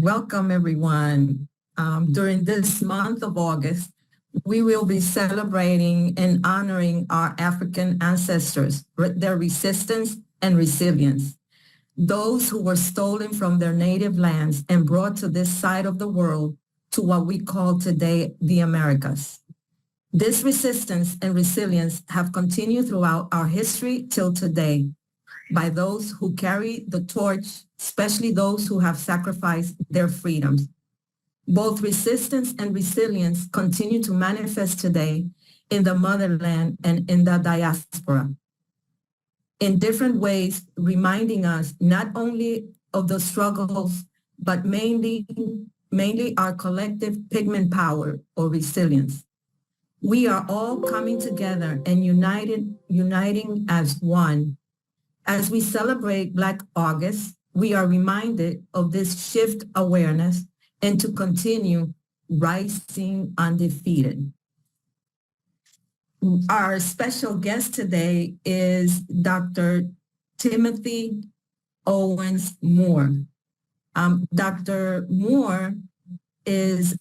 welcome everyone. During this month of August, we will be celebrating and honoring our African ancestors, their resistance and resilience. Those who were stolen from their native lands and brought to this side of the world to what we call today the Americas. This resistance and resilience have continued throughout our history till today by those who carry the torch, especially those who have sacrificed their freedoms. Both resistance and resilience continue to manifest today in the motherland and in the diaspora, in different ways, reminding us not only of the struggles, but mainly our collective pigment power or resilience. We are all coming together and uniting as one. As we celebrate Black August, we are reminded of this shift awareness and to continue rising undefeated. Our special guest today is Dr. Timothy Owens Moore. Dr. Moore is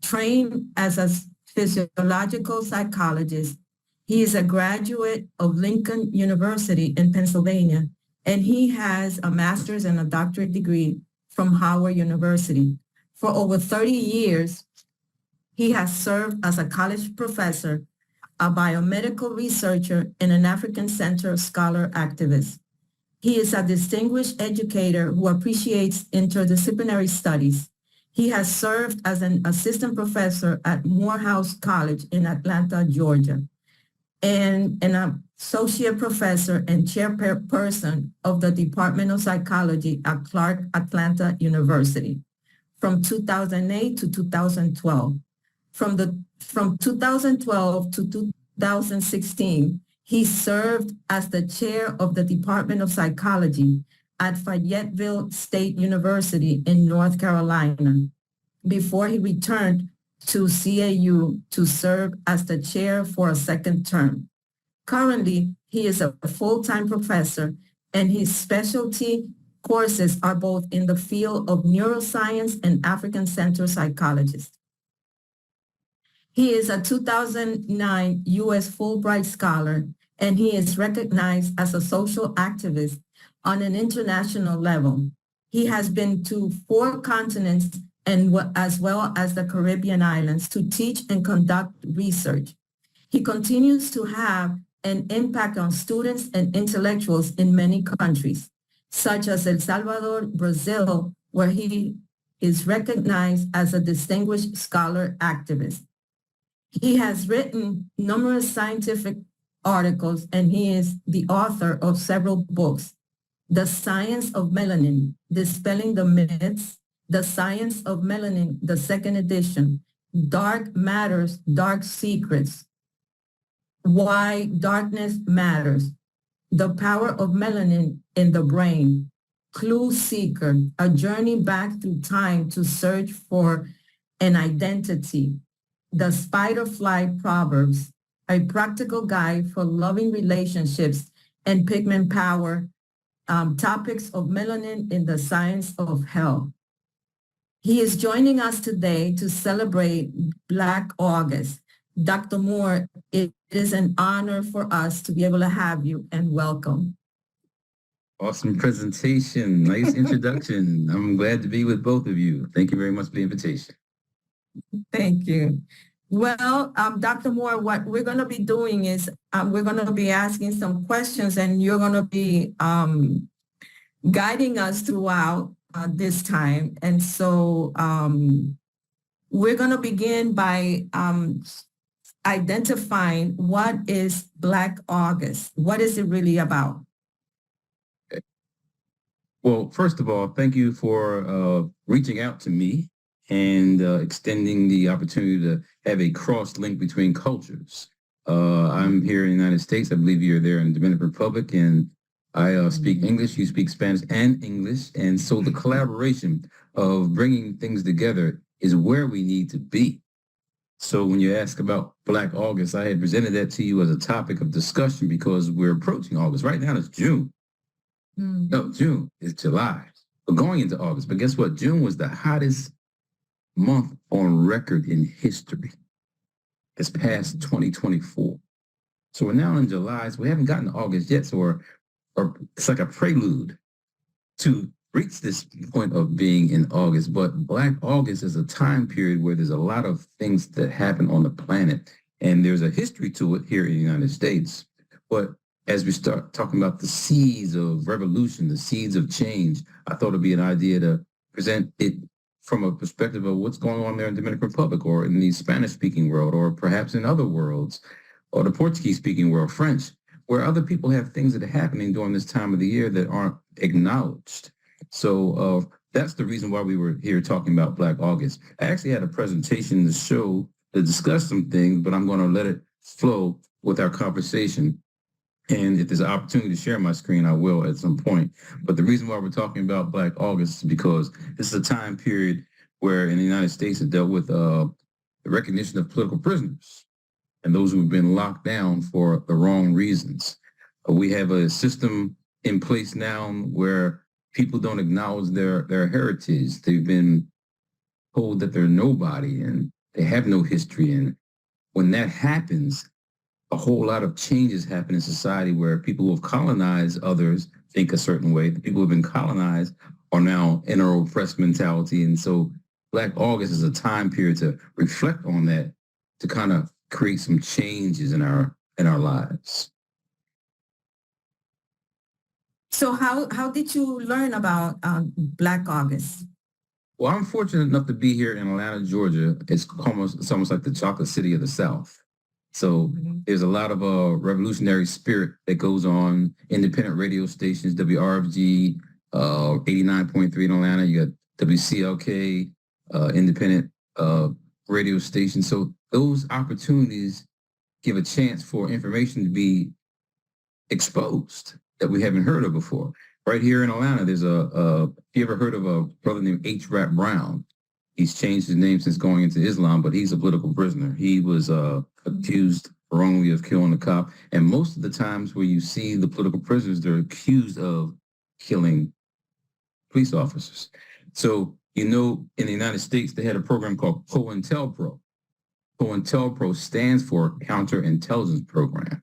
trained as a physiological psychologist. He is a graduate of Lincoln University in Pennsylvania, and he has a master's and a doctorate degree from Howard University. For over 30 years, he has served as a college professor, a biomedical researcher, and an African Center Scholar activist. He is a distinguished educator who appreciates interdisciplinary studies. He has served as an assistant professor at Morehouse College in Atlanta, Georgia, and an associate professor and chairperson of the Department of Psychology at Clark Atlanta University from 2008 to 2012. From 2012 to 2016, he served as the chair of the Department of Psychology at Fayetteville State University in North Carolina before he returned to CAU to serve as the chair for a second term. Currently, he is a full-time professor, and his specialty courses are both in the field of neuroscience and African Center psychologist. He is a 2009 U.S. Fulbright Scholar, and he is recognized as a social activist on an international level. He has been to 4 continents and as well as the Caribbean islands to teach and conduct research. He continues to have an impact on students and intellectuals in many countries, such as El Salvador, Brazil, where he is recognized as a distinguished scholar activist. He has written numerous scientific articles, and he is the author of several books: The Science of Melanin, Dispelling the Myths, The Science of Melanin, the second edition, Dark Matters, Dark Secrets, Why Darkness Matters, The Power of Melanin in the Brain, Clue Seeker, A Journey Back Through Time to Search for an Identity, The Spider-Fly Proverbs, A Practical Guide for Loving Relationships and Pigment Power, Topics of Melanin in the Science of Health. He is joining us today to celebrate Black August. Dr. Moore, it is an honor for us to be able to have you, and welcome. Awesome presentation. Nice introduction. I'm glad to be with both of you. Thank you very much for the invitation. Thank you. Well, Dr. Moore, what we're going to be doing is we're going to be asking some questions, and you're going to be guiding us throughout this time. And so we're going to begin by identifying what is Black August. What is it really about? Well, first of all, thank you for reaching out to me and extending the opportunity to have a cross link between cultures. I'm here in the United States. I believe you're there in the Dominican Republic, and I speak English, you speak Spanish and English. And so the collaboration of bringing things together is where we need to be. So when you ask about Black August, I had presented that to you as a topic of discussion because we're approaching August. Right now it's June. No, June is July. going into August. But guess what? June was the hottest month on record in history. It's past 2024. So we're now in July. So we haven't gotten to August yet. So or it's like a prelude to reach this point of being in August. But Black August is a time period where there's a lot of things that happen on the planet. And there's a history to it here in the United States. But as we start talking about the seeds of revolution, the seeds of change, I thought it'd be an idea to present it from a perspective of what's going on there in the Dominican Republic or in the Spanish-speaking world, or perhaps in other worlds, or the Portuguese-speaking world, French, where other people have things that are happening during this time of the year that aren't acknowledged. So that's the reason why we were here talking about Black August. I actually had a presentation to show, to discuss some things, but I'm going to let it flow with our conversation. And if there's an opportunity to share my screen, I will at some point. But the reason why we're talking about Black August is because this is a time period where in the United States it dealt with the recognition of political prisoners and those who've been locked down for the wrong reasons. We have a system in place now where people don't acknowledge their heritage. They've been told that they're nobody and they have no history. And when that happens, a whole lot of changes happen in society where people who have colonized others think a certain way. The people who have been colonized are now in an oppressed mentality. And so Black August is a time period to reflect on that, to kind of create some changes in our lives. So how did you learn about Black August? Well, I'm fortunate enough to be here in Atlanta, Georgia. It's almost like the chocolate city of the South. So there's a lot of revolutionary spirit that goes on. Independent radio stations, WRFG, 89.3 in Atlanta. You got WCLK, independent radio stations. So those opportunities give a chance for information to be exposed that we haven't heard of before. Right here in Atlanta, there's have you ever heard of a brother named H. Rap Brown? He's changed his name since going into Islam, but he's a political prisoner. He was accused wrongly of killing a cop. And most of the times where you see the political prisoners, they're accused of killing police officers. So, in the United States, they had a program called COINTELPRO. COINTELPRO stands for Counterintelligence Program.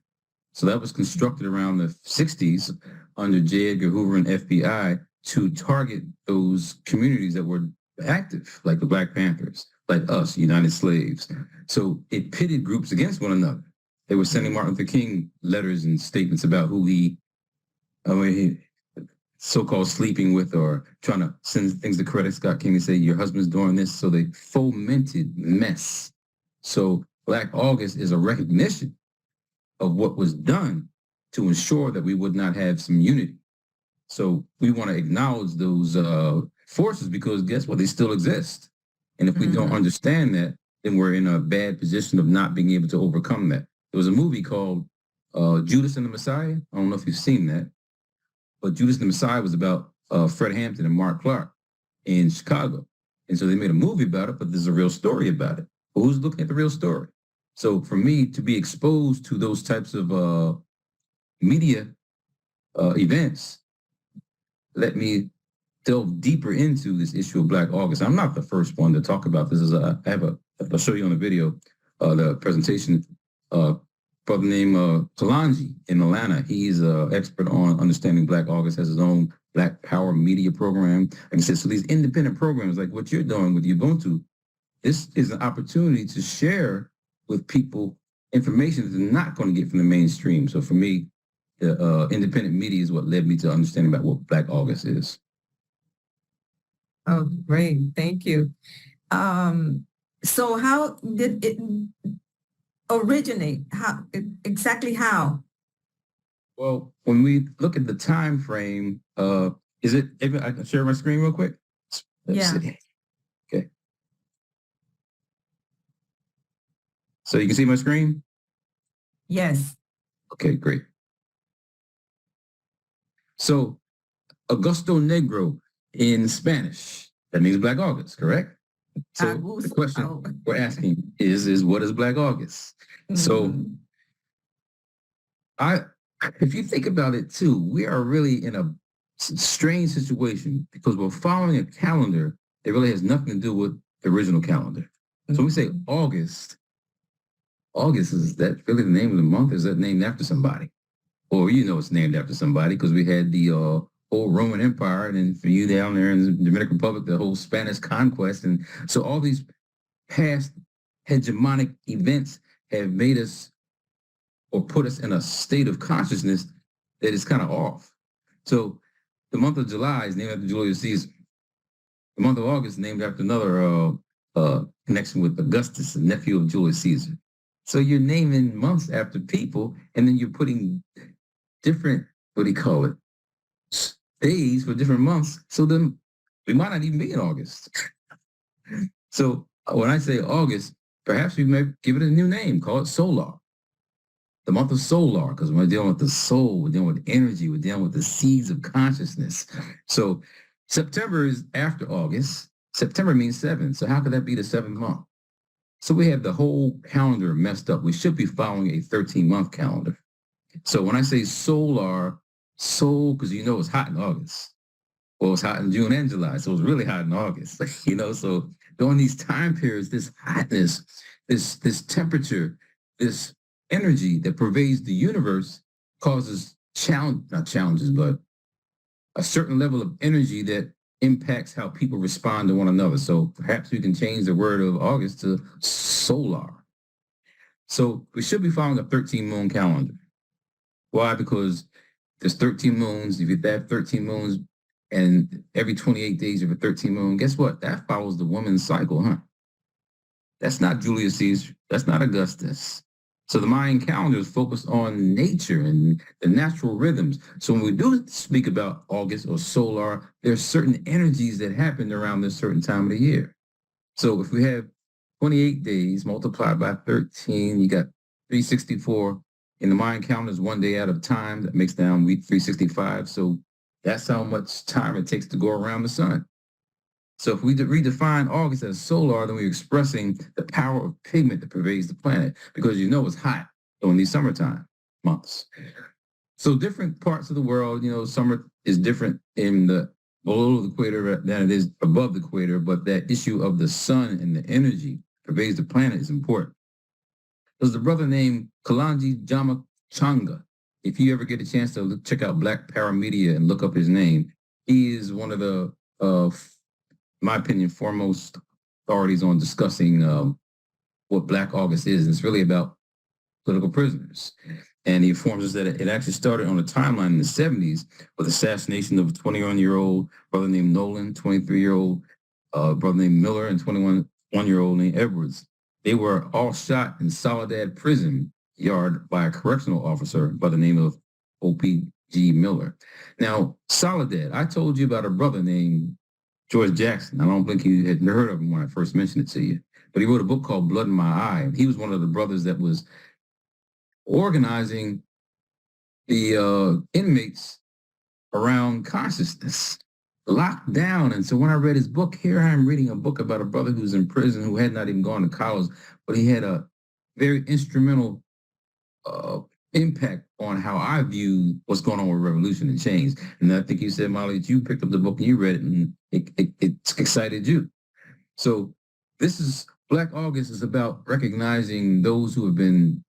So that was constructed around the 60s under J. Edgar Hoover and FBI to target those communities that were active, like the Black Panthers, like us, United Slaves. So it pitted groups against one another. They were sending Martin Luther King letters and statements about who he so-called sleeping with, or trying to send things to Coretta Scott King to say, your husband's doing this. So they fomented mess. So Black August is a recognition of what was done to ensure that we would not have some unity. So we want to acknowledge those forces, because guess what? They still exist. And if we don't understand that, then we're in a bad position of not being able to overcome that. There was a movie called Judas and the Messiah. I don't know if you've seen that, but Judas and the Messiah was about Fred Hampton and Mark Clark in Chicago. And so they made a movie about it, but there's a real story about it. But who's looking at the real story? So for me to be exposed to those types of media events, let me delve deeper into this issue of Black August. I'm not the first one to talk about this. I'll show you on the video, the presentation, brother named Talanji in Atlanta. He's an expert on understanding Black August, has his own Black Power media program. Like I said, so these independent programs, like what you're doing with Ubuntu, this is an opportunity to share with people information that they're not going to get from the mainstream. So for me, the independent media is what led me to understanding about what Black August is. Oh, great. Thank you. So how did it originate? Exactly how? Well, when we look at the time frame, I can share my screen real quick? Let's see. Okay. So you can see my screen? Yes. Okay, great. So Augusto Negro in Spanish, that means Black August, correct? So the question we're asking is what is Black August? So if you think about it too, we are really in a strange situation because we're following a calendar that really has nothing to do with the original calendar. So when we say August, is that really the name of the month? Is that named after somebody? Or it's named after somebody because we had the whole Roman Empire, and then for you down there in the Dominican Republic, the whole Spanish conquest. And so all these past hegemonic events have made us or put us in a state of consciousness that is kind of off. So the month of July is named after Julius Caesar. The month of August is named after another connection with Augustus, the nephew of Julius Caesar. So you're naming months after people, and then you're putting different, days for different months. So then we might not even be in August. So when I say August, perhaps we may give it a new name, call it Soular. The month of Soular, because we're dealing with the soul, we're dealing with energy, we're dealing with the seeds of consciousness. So September is after August. September means 7. So how could that be the 7th month? So we have the whole calendar messed up. We should be following a 13-month calendar. So when I say Soular, because it's hot in August. Well, it's hot in June and July, so it's really hot in August. So during these time periods, this hotness, this temperature, this energy that pervades the universe causes not challenges, but a certain level of energy that impacts how people respond to one another. So perhaps we can change the word of August to Soular. So we should be following a 13-moon calendar. Why? Because there's 13 moons. If you have 13 moons and every 28 days you have a 13 moon, guess what? That follows the woman's cycle, huh? That's not Julius Caesar. That's not Augustus. So the Mayan calendar is focused on nature and the natural rhythms. So when we do speak about August or Soular, there's certain energies that happen around this certain time of the year. So if we have 28 days multiplied by 13, you got 364. In the Mayan calendar is 1 day out of time. That makes down week 365. So that's how much time it takes to go around the sun. So if we redefine August as Soular, then we're expressing the power of pigment that pervades the planet because it's hot during these summertime months. So different parts of the world, summer is different in the below the equator than it is above the equator, but that issue of the sun and the energy pervades the planet is important. There's a brother named Kalanji Jamachanga. If you ever get a chance to check out Black Paramedia and look up his name, he is one of the in my opinion, foremost authorities on discussing what Black August is. And it's really about political prisoners. And he informs us that it actually started on a timeline in the 70s with assassination of a 21-year-old brother named Nolan, 23-year-old brother named Miller, and 21-year-old named Edwards. They were all shot in Soledad prison yard by a correctional officer by the name of O.P.G. Miller. Now, Soledad, I told you about a brother named George Jackson. I don't think you had heard of him when I first mentioned it to you, but he wrote a book called Blood in My Eye. And he was one of the brothers that was organizing the inmates around consciousness, locked down. And so when I read his book, here I am reading a book about a brother who's in prison who had not even gone to college, but he had a very instrumental impact on how I view what's going on with revolution and change. And I think you said, Molly, that you picked up the book and you read it and it excited you. So this is Black August is about recognizing those who have been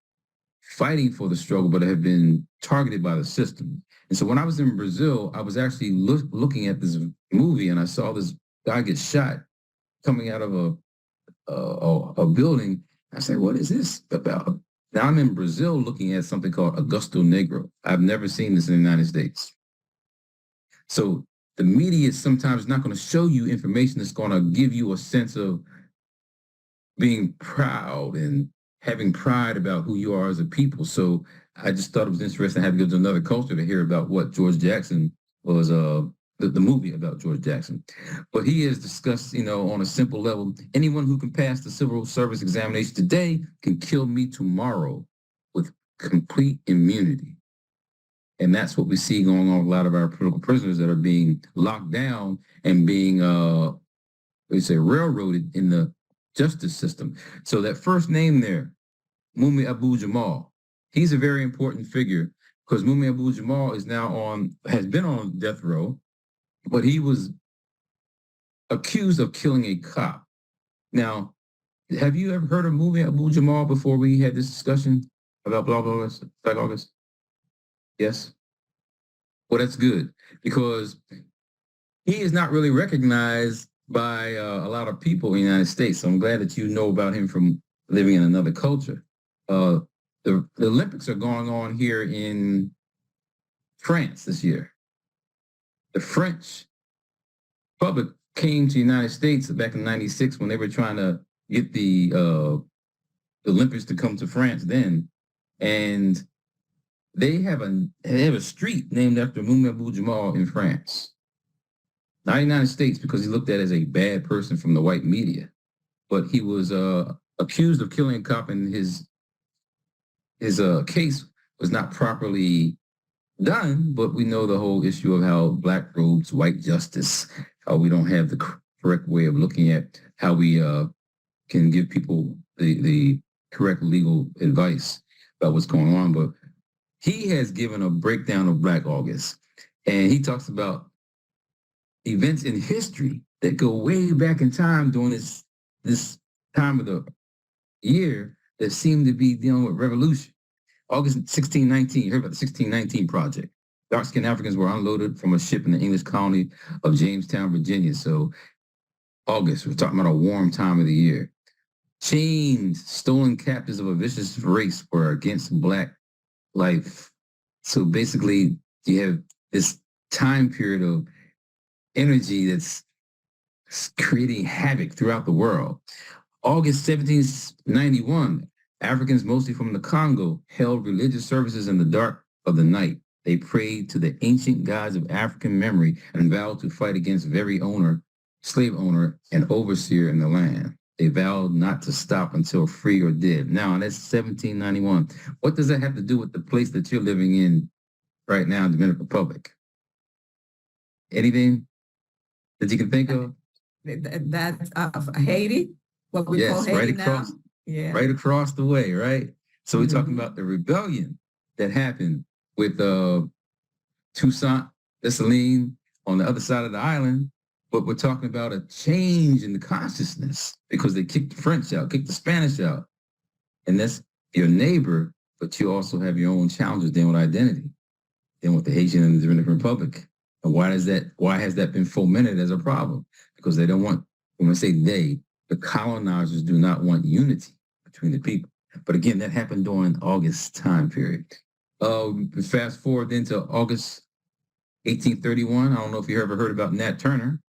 fighting for the struggle, but have been targeted by the system. And so when I was in Brazil, I was actually looking at this movie and I saw this guy get shot coming out of a building. I said, what is this about? Now I'm in Brazil looking at something called Augusto Negro. I've never seen this in the United States. So the media is sometimes not going to show you information that's going to give you a sense of being proud and having pride about who you are as a people. So I just thought it was interesting. I had to go to another culture to hear about what George Jackson was, the movie about George Jackson. But he has discussed, on a simple level, anyone who can pass the civil service examination today can kill me tomorrow with complete immunity. And that's what we see going on with a lot of our political prisoners that are being locked down and being, railroaded in the justice system. So that first name there, Mumi Abu Jamal, he's a very important figure because Mumia Abu-Jamal has been on death row, but he was accused of killing a cop. Now, have you ever heard of Mumia Abu-Jamal before we had this discussion about Black August? Yes? Well, that's good, because he is not really recognized by a lot of people in the United States. So I'm glad that you know about him from living in another culture. The Olympics are going on here in France this year. The French public came to the United States back in '96 when they were trying to get the Olympics to come to France then. And they have a street named after Mumia Abu-Jamal in France. Not in the United States, because he looked at as a bad person from the white media. But he was accused of killing a cop, and his case was not properly done. But we know the whole issue of how black robes, white justice, how we don't have the correct way of looking at how we can give people the correct legal advice about what's going on. But he has given a breakdown of Black August, and he talks about events in history that go way back in time during this time of the year that seem to be dealing with revolution. August 1619, you heard about the 1619 project. Dark-skinned Africans were unloaded from a ship in the English colony of Jamestown, Virginia. So August, we're talking about a warm time of the year. Chained, stolen captives of a vicious race were against Black life. So basically, you have this time period of energy that's creating havoc throughout the world. August 1791, Africans, mostly from the Congo, held religious services in the dark of the night. They prayed to the ancient gods of African memory and vowed to fight against slave owner, and overseer in the land. They vowed not to stop until free or dead. Now, that's 1791. What does that have to do with the place that you're living in right now, Dominican Republic? Anything that you can think of? That's Haiti, what we call Haiti now. Yeah. Right across the way, right? So we're talking about the rebellion that happened with Toussaint Dessalines on the other side of the island, but we're talking about a change in the consciousness because they kicked the French out, kicked the Spanish out. And that's your neighbor, but you also have your own challenges dealing with identity, dealing with the Haitian and the Dominican Republic. And why has that been fomented as a problem? Because they don't want, when I say they, the colonizers do not want unity between the people. But again, that happened during August time period. Fast forward then to August 1831. I don't know if you ever heard about Nat Turner.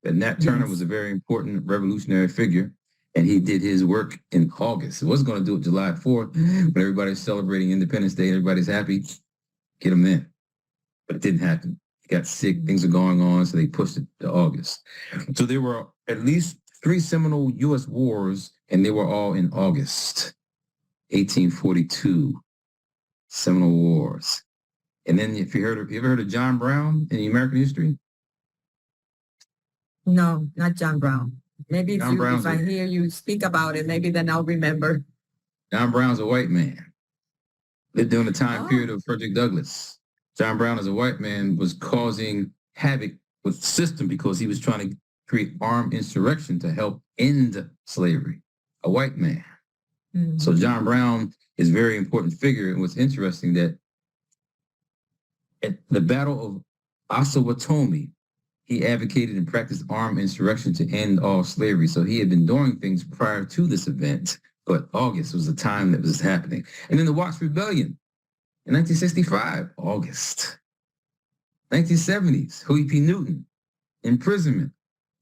That Nat Turner was a very important revolutionary figure, and he did his work in August. It wasn't going to do it July 4th, when everybody's celebrating Independence Day, everybody's happy. Get him in. But it didn't happen. He got sick, things are going on, so they pushed it to August. So there were at least 3 seminal U.S. wars, and they were all in August 1842. Seminole Wars. And then if you ever heard of John Brown in American history? No, not John Brown. Maybe if I hear you speak about it, maybe then I'll remember. John Brown's a white man. Lived during the time period of Frederick Douglass. John Brown, as a white man, was causing havoc with the system because he was trying to create armed insurrection to help end slavery. A white man. Mm-hmm. So John Brown is a very important figure. And what's interesting that at the Battle of Osawatomie, he advocated and practiced armed insurrection to end all slavery. So he had been doing things prior to this event, but August was the time that was happening. And then the Watts Rebellion in 1965, August. 1970s, Huey P. Newton, imprisonment,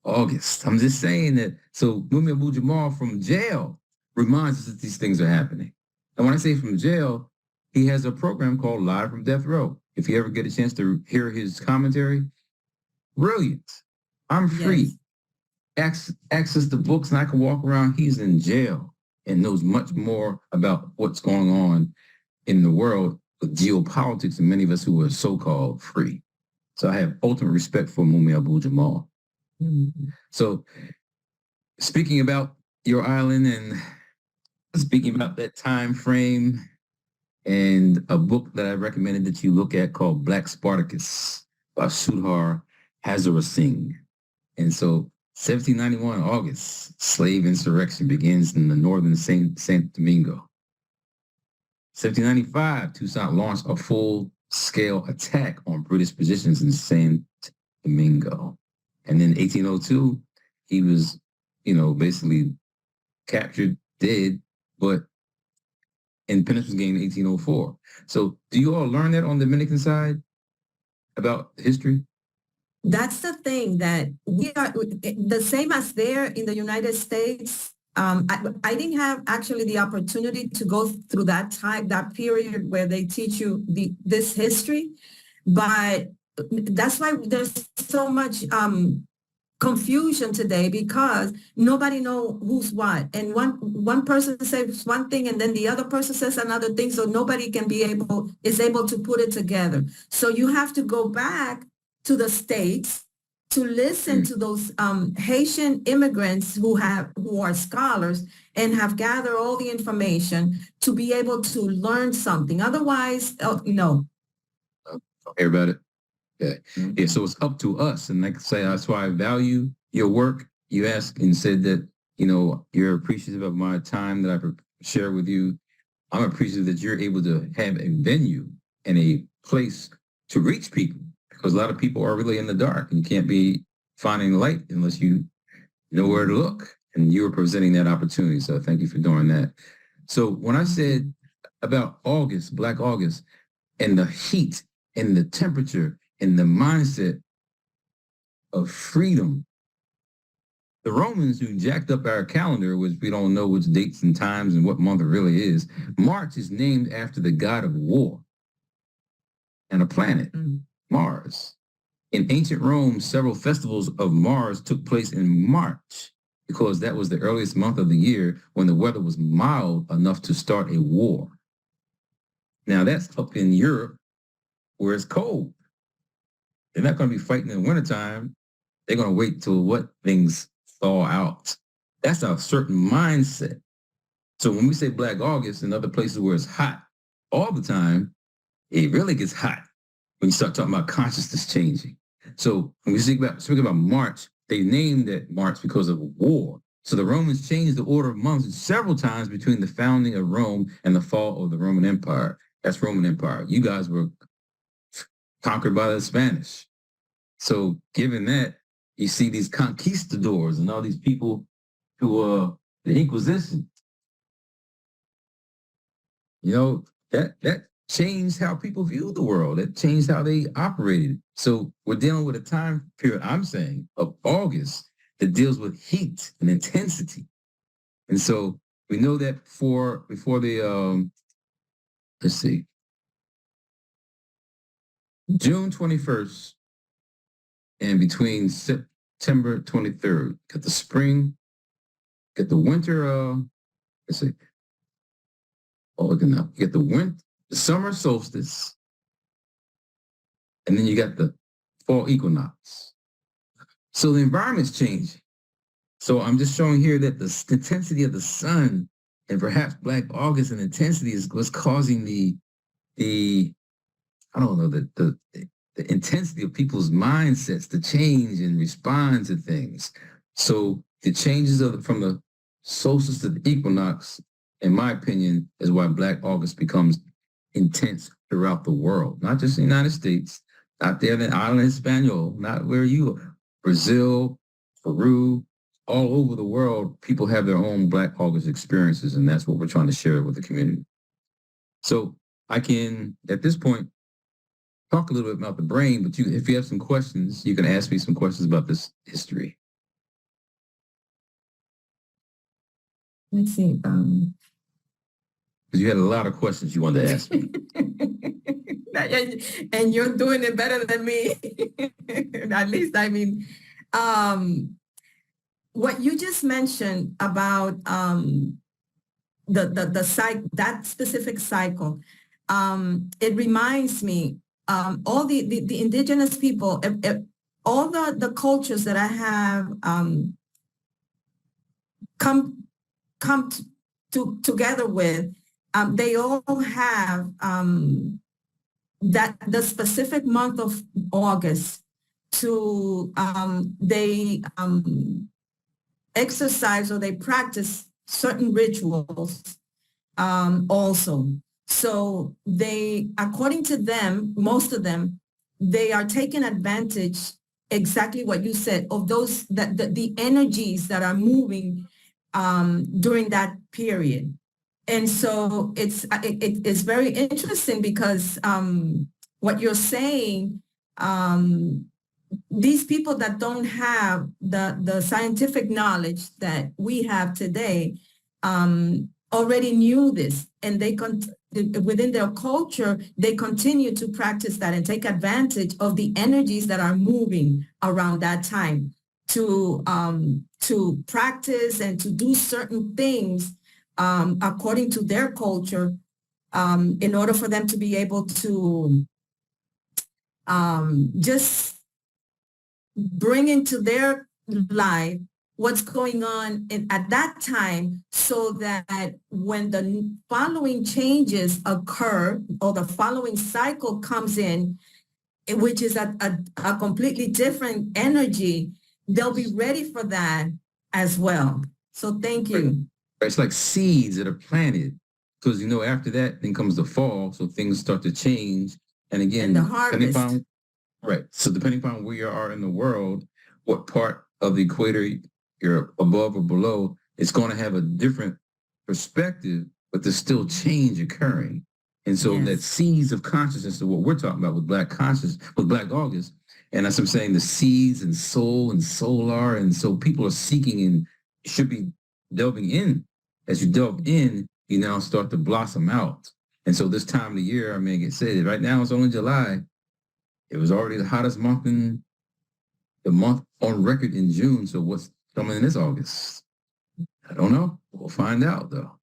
August. I'm just saying that. So Mumia Abu-Jamal from jail reminds us that these things are happening. And when I say from jail, he has a program called Live from Death Row. If you ever get a chance to hear his commentary, brilliant. I'm free. Yes. Access the books, and I can walk around. He's in jail and knows much more about what's going on in the world with geopolitics than many of us who are so-called free. So I have ultimate respect for Mumia Abu-Jamal. Mm-hmm. So speaking about your island and speaking about that time frame, and a book that I recommended that you look at called Black Spartacus by Soular Singh. And so 1791 August, slave insurrection begins in the northern Saint Domingo. 1795, Toussaint launched a full-scale attack on British positions in Saint Domingo. And then 1802, he was, basically captured, dead, but independence was gained in 1804. So do you all learn that on the Dominican side about history? That's the thing, that we are the same as there in the United States. I didn't have actually the opportunity to go through that period where they teach you this history, but that's why there's so much confusion today, because nobody knows who's what, and one person says one thing and then the other person says another thing, so nobody is able to put it together. So you have to go back to the States to listen to those Haitian immigrants who are scholars and have gathered all the information to be able to learn something. Otherwise, no. I'll hear about it. Yeah. Yeah, so it's up to us. And like I say, that's why I value your work. You asked and said that, you're appreciative of my time that I share with you. I'm appreciative that you're able to have a venue and a place to reach people, because a lot of people are really in the dark and you can't be finding light unless you know where to look. And you were presenting that opportunity. So thank you for doing that. So when I said about August, Black August, and the heat and the temperature and the mindset of freedom, the Romans, who jacked up our calendar, which we don't know which dates and times and what month it really is, March is named after the god of war and a planet, Mars. In ancient Rome, several festivals of Mars took place in March because that was the earliest month of the year when the weather was mild enough to start a war. Now that's up in Europe where it's cold. They're not going to be fighting in the wintertime. They're going to wait till things thaw out. That's a certain mindset. So when we say Black August in other places where it's hot all the time, it really gets hot when you start talking about consciousness changing. So when we speak about March, they named it March because of war. So the Romans changed the order of months several times between the founding of Rome and the fall of the Roman Empire. That's Roman Empire. You guys were conquered by the Spanish. So given that, you see these conquistadors and all these people who the Inquisition, that changed how people viewed the world. It changed how they operated. So we're dealing with a time period, I'm saying, of August that deals with heat and intensity. And so we know that before the, let's see, June 21st and between September 23rd, got the spring, got the winter, let's see. Oh, look enough. You get the summer solstice, and then you got the fall equinox. So the environment's changing. So I'm just showing here that the intensity of the sun and perhaps Black August and intensity is what's causing the I don't know, the intensity of people's mindsets to change and respond to things. So the changes from the solstice to the equinox, in my opinion, is why Black August becomes intense throughout the world, not just the United States, not there in the island of Español, not where you are. Brazil, Peru, all over the world, people have their own Black August experiences, and that's what we're trying to share with the community. So I can, at this point, talk a little bit about the brain, but if you have some questions, you can ask me some questions about this history. Let's see. Because you had a lot of questions you wanted to ask me. And you're doing it better than me. At least, what you just mentioned about that specific cycle, it reminds me, all the indigenous people, all the cultures that I have come together with, they all have that the specific month of August to they exercise or they practice certain rituals also. So they, according to them, most of them, they are taking advantage, exactly what you said, of those, that the energies that are moving during that period. And so it's very interesting because what you're saying, these people that don't have the scientific knowledge that we have today already knew this, and they within their culture, they continue to practice that and take advantage of the energies that are moving around that time to practice and to do certain things according to their culture in order for them to be able to just bring into their life what's going on at that time, so that when the following changes occur or the following cycle comes in, which is a completely different energy, they'll be ready for that as well. So thank you. It's like seeds that are planted, because, you know, after that, then comes the fall, so things start to change. And again, And the harvest. Right. So depending upon where you are in the world, what part of the equator you're above or below, it's going to have a different perspective, but there's still change occurring. And so that seeds of consciousness is what we're talking about with Black conscious, with Black August. And that's what I'm saying, the seeds and soul and solar. And so people are seeking and should be delving in. As you delve in, you now start to blossom out. And so this time of the year, I mean, it said right now it's only July. It was already the hottest month in the month on record in June. So what's coming in this August? I don't know. We'll find out, though.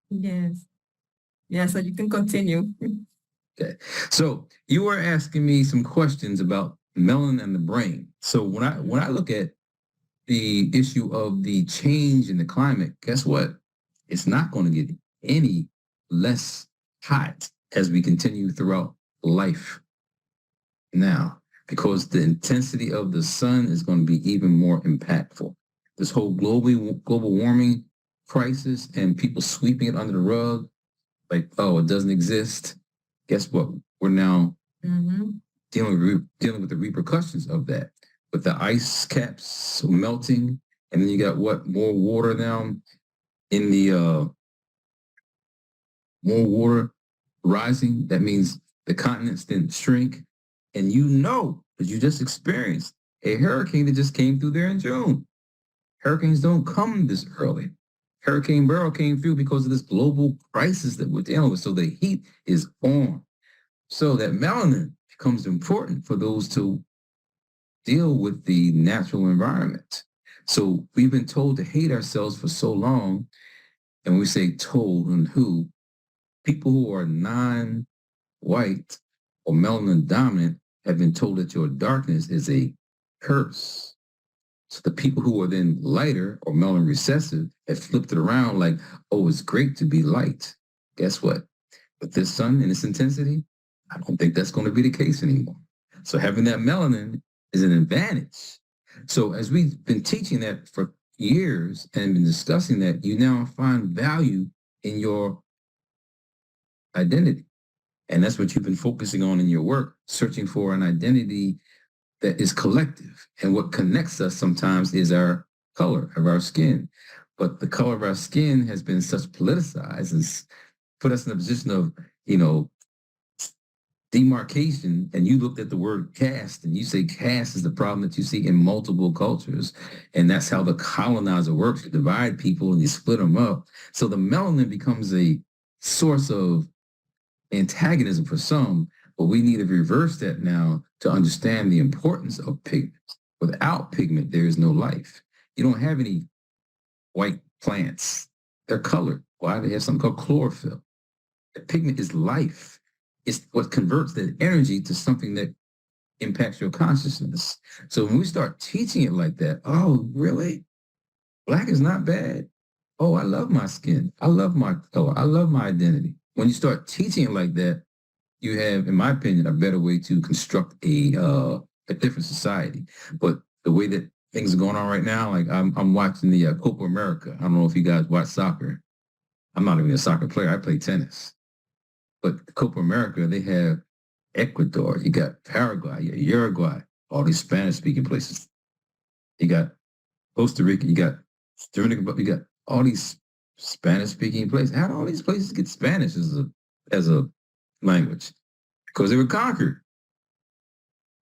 Yes. Yeah, so you can continue. Okay. So you were asking me some questions about melanin and the brain. So when I look at the issue of the change in the climate, guess what? It's not going to get any less hot as we continue throughout life now, because the intensity of the sun is going to be even more impactful. This whole global warming crisis and people sweeping it under the rug, like, oh, it doesn't exist. Guess what? We're now dealing with the repercussions of that, with the ice caps melting, and then you got what, more water now in the more water rising. That means the continents didn't shrink, and you know, because you just experienced a hurricane that just came through there in June. Hurricanes don't come this early. Hurricane Beryl came through because of this global crisis that we're dealing with. So the heat is on. So that melanin becomes important for those to deal with the natural environment. So we've been told to hate ourselves for so long. And we say told and who? People who are non-white or melanin dominant have been told that your darkness is a curse. So the people who are then lighter or melanin recessive have flipped it around like, oh, it's great to be light. Guess what? With this sun and its intensity, I don't think that's going to be the case anymore. So having that melanin is an advantage. So as we've been teaching that for years and been discussing that, you now find value in your identity. And that's what you've been focusing on in your work, searching for an identity that is collective. And what connects us sometimes is our color of our skin. But the color of our skin has been such politicized and put us in a position of, you know, demarcation. And you looked at the word caste and you say caste is the problem that you see in multiple cultures. And that's how the colonizer works. You divide people and you split them up. So the melanin becomes a source of antagonism for some, but we need to reverse that now to understand the importance of pigment. Without pigment, there is no life. You don't have any white plants. They're colored. Why? They have something called chlorophyll. The pigment is life. It's what converts that energy to something that impacts your consciousness. So when we start teaching it like that, oh, really? Black is not bad. oh, I love my skin. I love my color. I love my identity. When you start teaching it like that, you have, in my opinion, a better way to construct a different society. But the way that things are going on right now, like I'm watching the Copa America. I don't know if you guys watch soccer. I'm not even a soccer player. I play tennis. But the Copa America, they have Ecuador, you got Paraguay, you got Uruguay, all these Spanish-speaking places. You got Costa Rica, you got Dominica, you got all these Spanish-speaking places. How do all these places get Spanish as a language? Because they were conquered.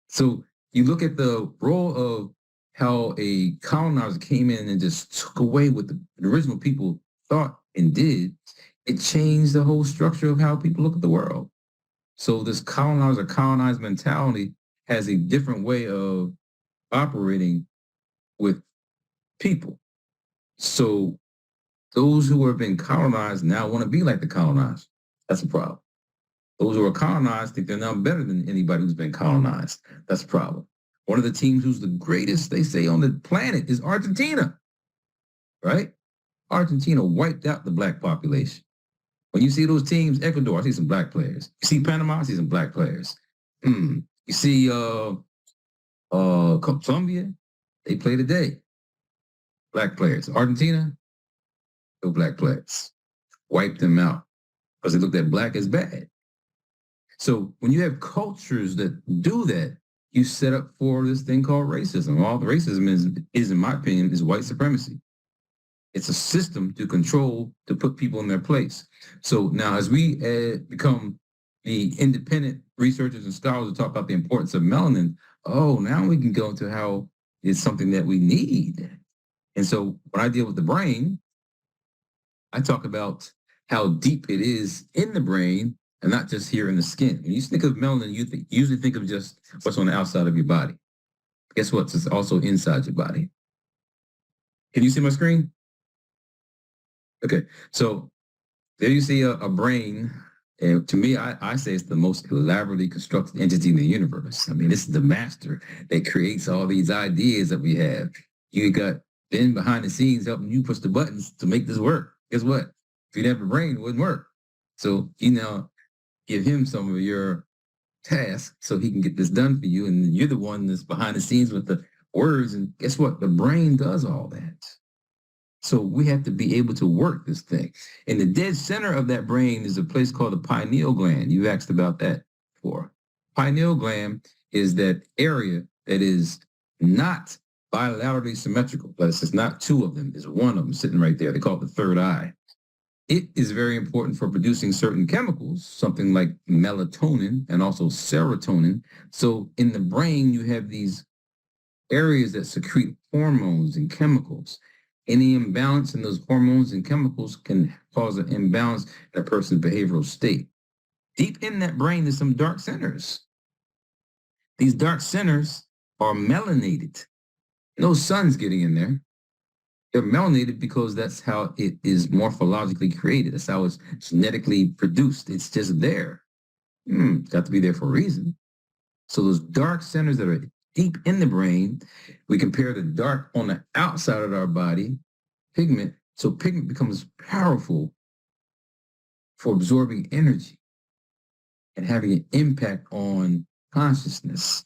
So you look at the role of how a colonizer came in and just took away what the original people thought and did. It changed the whole structure of how people look at the world. So this colonizer, colonized mentality has a different way of operating with people. So those who have been colonized now want to be like the colonized. That's a problem. Those who are colonized think they're now better than anybody who's been colonized. That's a problem. One of the teams who's the greatest, they say, on the planet is Argentina, right? Argentina wiped out the black population. When you see those teams, Ecuador, I see some black players. You see Panama, I see some black players. You see Colombia, they play today. Black players. Argentina, no black players. Wiped them out because they looked at black as bad. So when you have cultures that do that, you set up for this thing called racism. All the racism is, in my opinion, is white supremacy. It's a system to control, to put people in their place. So now as we become the independent researchers and scholars to talk about the importance of melanin, now we can go into how it's something that we need. And so when I deal with the brain, I talk about how deep it is in the brain and not just here in the skin. When you think of melanin, you usually think of just what's on the outside of your body. Guess what? It's also inside your body. Can you see my screen? Okay, so there you see a brain. And to me, I say it's the most elaborately constructed entity in the universe. I mean, this is the master that creates all these ideas that we have. You got Ben behind the scenes helping you push the buttons to make this work. Guess what? If you didn't have a brain, it wouldn't work. So you now give him some of your tasks so he can get this done for you. And you're the one that's behind the scenes with the words. And guess what? The brain does all that. So we have to be able to work this thing. And the dead center of that brain is a place called the pineal gland. You asked about that before. Pineal gland is that area that is not bilaterally symmetrical. But it's not two of them. There's one of them sitting right there. They call it the third eye. It is very important for producing certain chemicals, something like melatonin and also serotonin. So in the brain, you have these areas that secrete hormones and chemicals. Any imbalance in those hormones and chemicals can cause an imbalance in a person's behavioral state. Deep in that brain, there's some dark centers. These dark centers are melanated. No sun's getting in there. They're melanated because that's how it is morphologically created. That's how it's genetically produced. It's just there. It's got to be there for a reason. So those dark centers that are deep in the brain, we compare the dark on the outside of our body, pigment. So pigment becomes powerful for absorbing energy and having an impact on consciousness.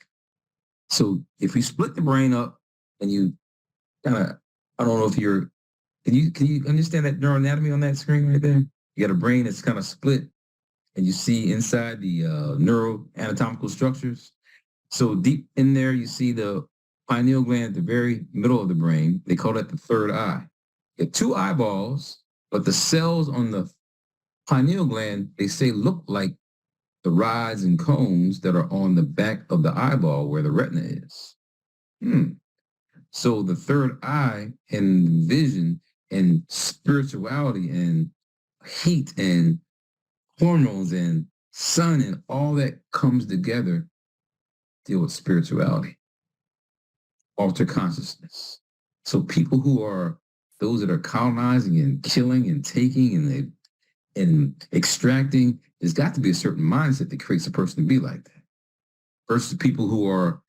So if we split the brain up and you kind of, I don't know if you're, can you understand that neuroanatomy on that screen right there? You got a brain that's kind of split and you see inside the neuroanatomical structures. So deep in there, you see the pineal gland at the very middle of the brain. They call that the third eye. You have two eyeballs, but the cells on the pineal gland, they say look like the rods and cones that are on the back of the eyeball where the retina is. So the third eye and vision and spirituality and heat and hormones and sun and all that comes together deal with spirituality, alter consciousness. So people who are those that are colonizing and killing and taking and extracting, there's got to be a certain mindset that creates a person to be like that. Versus people who are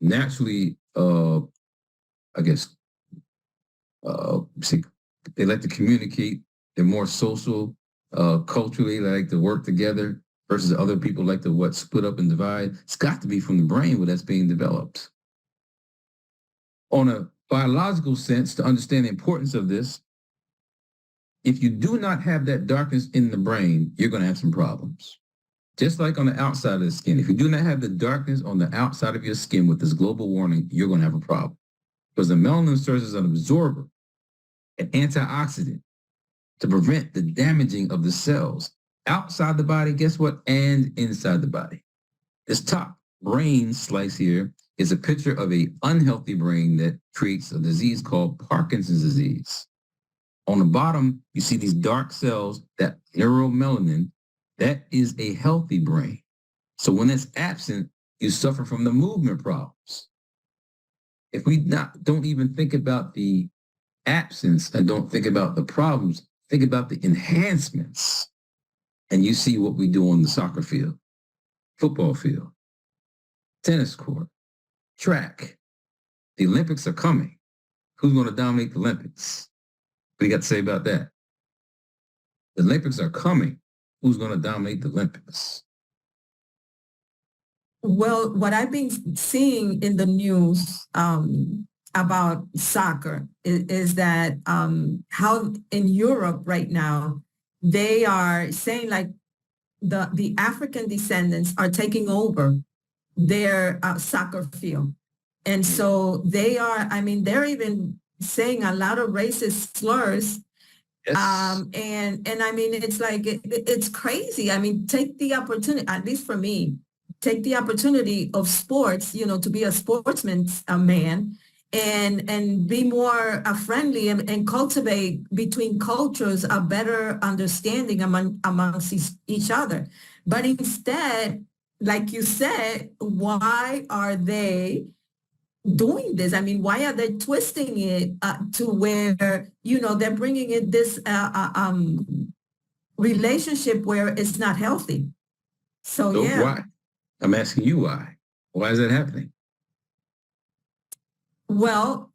naturally, They like to communicate. They're more social, culturally. They like to work together versus other people like to split up and divide. It's got to be from the brain where that's being developed. On a biological sense, to understand the importance of this, if you do not have that darkness in the brain, you're going to have some problems. Just like on the outside of the skin. If you do not have the darkness on the outside of your skin with this global warming, you're going to have a problem. Because the melanin serves as an absorber, an antioxidant to prevent the damaging of the cells outside the body, guess what? And inside the body. This top brain slice here is a picture of an unhealthy brain that creates a disease called Parkinson's disease. On the bottom, you see these dark cells, that neuromelanin, that is a healthy brain. So when it's absent, you suffer from the movement problems. If we don't even think about the absence and don't think about the problems, think about the enhancements. And you see what we do on the soccer field, football field, tennis court, track. The Olympics are coming. Who's going to dominate the Olympics? What do you got to say about that? The Olympics are coming. Who's going to dominate the Olympics? Well, what I've been seeing in the news about soccer is that how in Europe right now, they are saying like the African descendants are taking over their soccer field. And so they are, I mean, they're even saying a lot of racist slurs. Yes. And I mean, it's like, it's crazy. I mean, take the opportunity, at least for me, take the opportunity of sports, you know, to be a sportsman's man and be more friendly and cultivate between cultures a better understanding amongst each other. But instead, like you said, why are they doing this? I mean, why are they twisting it to where, you know, they're bringing in this relationship where it's not healthy? So yeah. Why? I'm asking you why. Why is that happening? Well,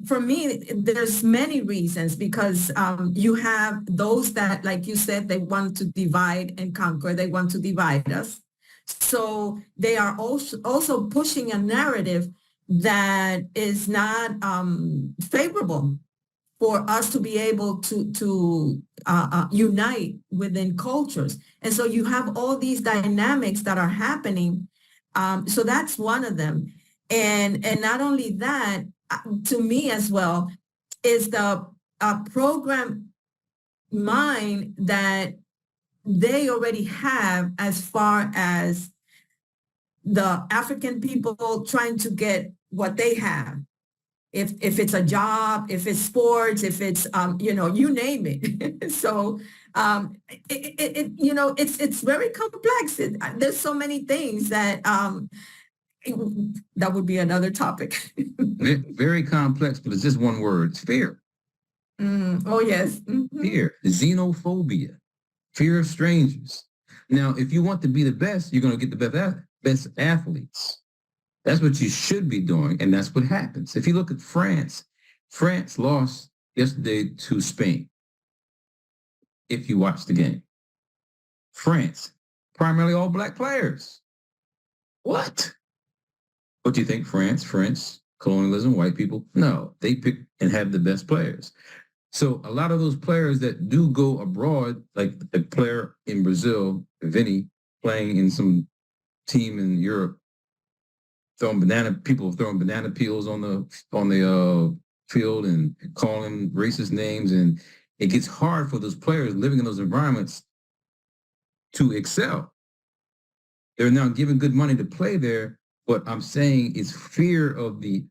for me, there's many reasons because you have those that, like you said, they want to divide and conquer. They want to divide us. So they are also pushing a narrative that is not favorable for us to be able to unite within cultures. And so you have all these dynamics that are happening. So that's one of them. And not only that, to me as well, is the program mind that they already have as far as the African people trying to get what they have. If it's a job, if it's sports, if it's, you know, you name it. So, you know, it's very complex. There's so many things that that would be another topic. Very complex, but it's just one word. It's fear. Oh, yes. Mm-hmm. Fear, xenophobia, fear of strangers. Now, if you want to be the best, you're going to get the best athletes. That's what you should be doing, and that's what happens. If you look at France, France lost yesterday to Spain. If you watch the game. France, primarily all black players. What? What do you think, France, colonialism, white people? No, they pick and have the best players. So a lot of those players that do go abroad, like a player in Brazil, Vinny, playing in some team in Europe, people throwing banana peels on the field and calling racist names, and it gets hard for those players living in those environments to excel. They're now given good money to play there. What I'm saying is fear of the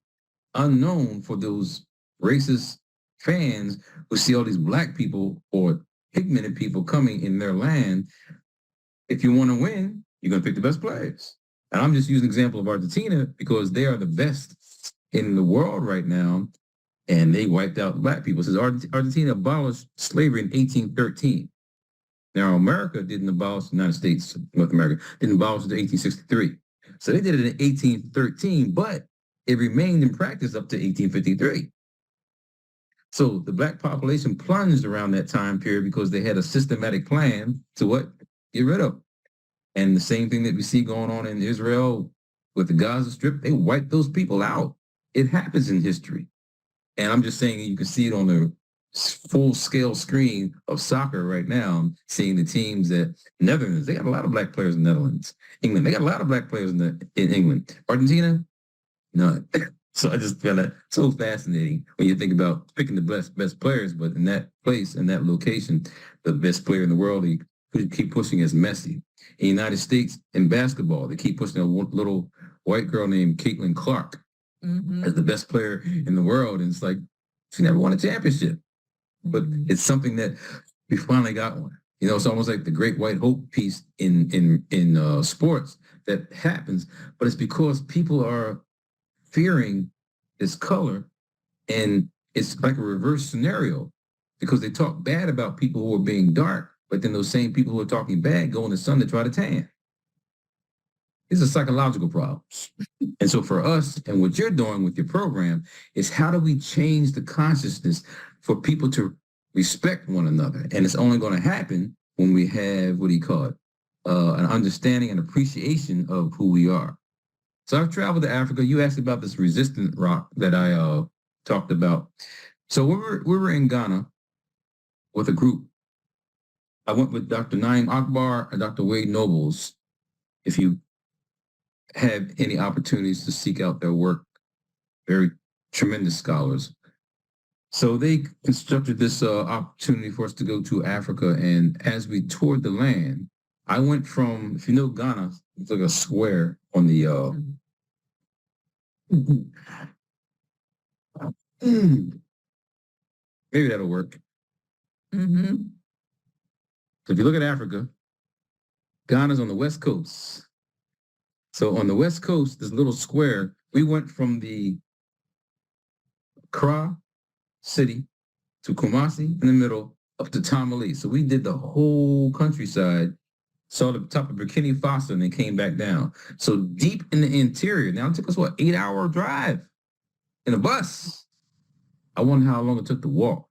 unknown for those racist fans who see all these black people or pigmented people coming in their land. If you want to win, you're going to pick the best players. And I'm just using an example of Argentina because they are the best in the world right now, and they wiped out black people. It says Argentina abolished slavery in 1813. Now, America didn't abolish, the United States, North America, didn't abolish it in 1863. So they did it in 1813, but it remained in practice up to 1853. So the black population plunged around that time period because they had a systematic plan to what? Get rid of them. And the same thing that we see going on in Israel with the Gaza Strip, they wiped those people out. It happens in history. And I'm just saying you can see it on the full-scale screen of soccer right now, seeing the teams that Netherlands, they got a lot of black players in the Netherlands. England, they got a lot of black players in England. Argentina, none. So I just found that so fascinating when you think about picking the best players, but in that place, in that location, the best player in the world, they keep pushing is Messi. In the United States, in basketball, they keep pushing a little white girl named Caitlin Clark as the best player in the world. And it's like, she never won a championship. But it's something that we finally got one. You know, it's almost like the Great White Hope piece in sports that happens, but it's because people are fearing this color, and it's like a reverse scenario because they talk bad about people who are being dark, but then those same people who are talking bad go in the sun to try to tan. These are psychological problems. And so for us, and what you're doing with your program is how do we change the consciousness for people to respect one another? And it's only going to happen when we have, what do you call it, an understanding and appreciation of who we are. So I've traveled to Africa. You asked about this resistant rock that I talked about. So we were in Ghana with a group. I went with Dr. Naim Akbar and Dr. Wade Nobles. If you have any opportunities to seek out their work, very tremendous scholars. So they constructed this opportunity for us to go to Africa. And as we toured the land, I went from, if you know Ghana, it's like a square on the, maybe that'll work. Mm-hmm. So if you look at Africa, Ghana's on the West Coast. So on the West Coast, this little square, we went from the Accra city to Kumasi in the middle up to Tamale. So we did the whole countryside, saw the top of Burkina Faso, and then came back down. So deep in the interior. Now it took us, 8-hour drive in a bus. I wonder how long it took to walk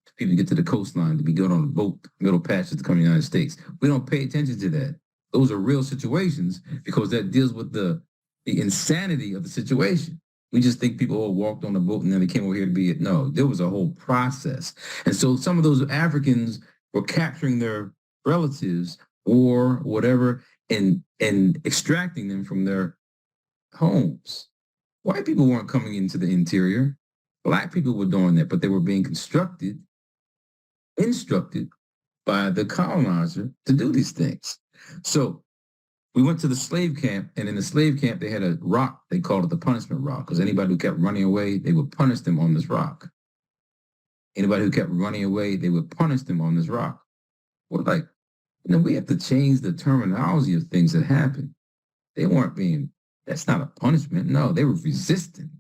to people get to the coastline, to be good on a boat, middle patches to come to the United States. We don't pay attention to that. Those are real situations because that deals with the insanity of the situation. We just think people all walked on a boat and then they came over here to be it. No, there was a whole process. And so some of those Africans were capturing their relatives or whatever and extracting them from their homes. White people weren't coming into the interior. Black people were doing that, but they were being instructed by the colonizer to do these things. So we went to the slave camp, and in the slave camp, they had a rock. They called it the punishment rock, because anybody who kept running away, they would punish them on this rock. Anybody who kept running away, they would punish them on this rock. We're like, we have to change the terminology of things that happen. They weren't being, that's not a punishment. No, they were resisting.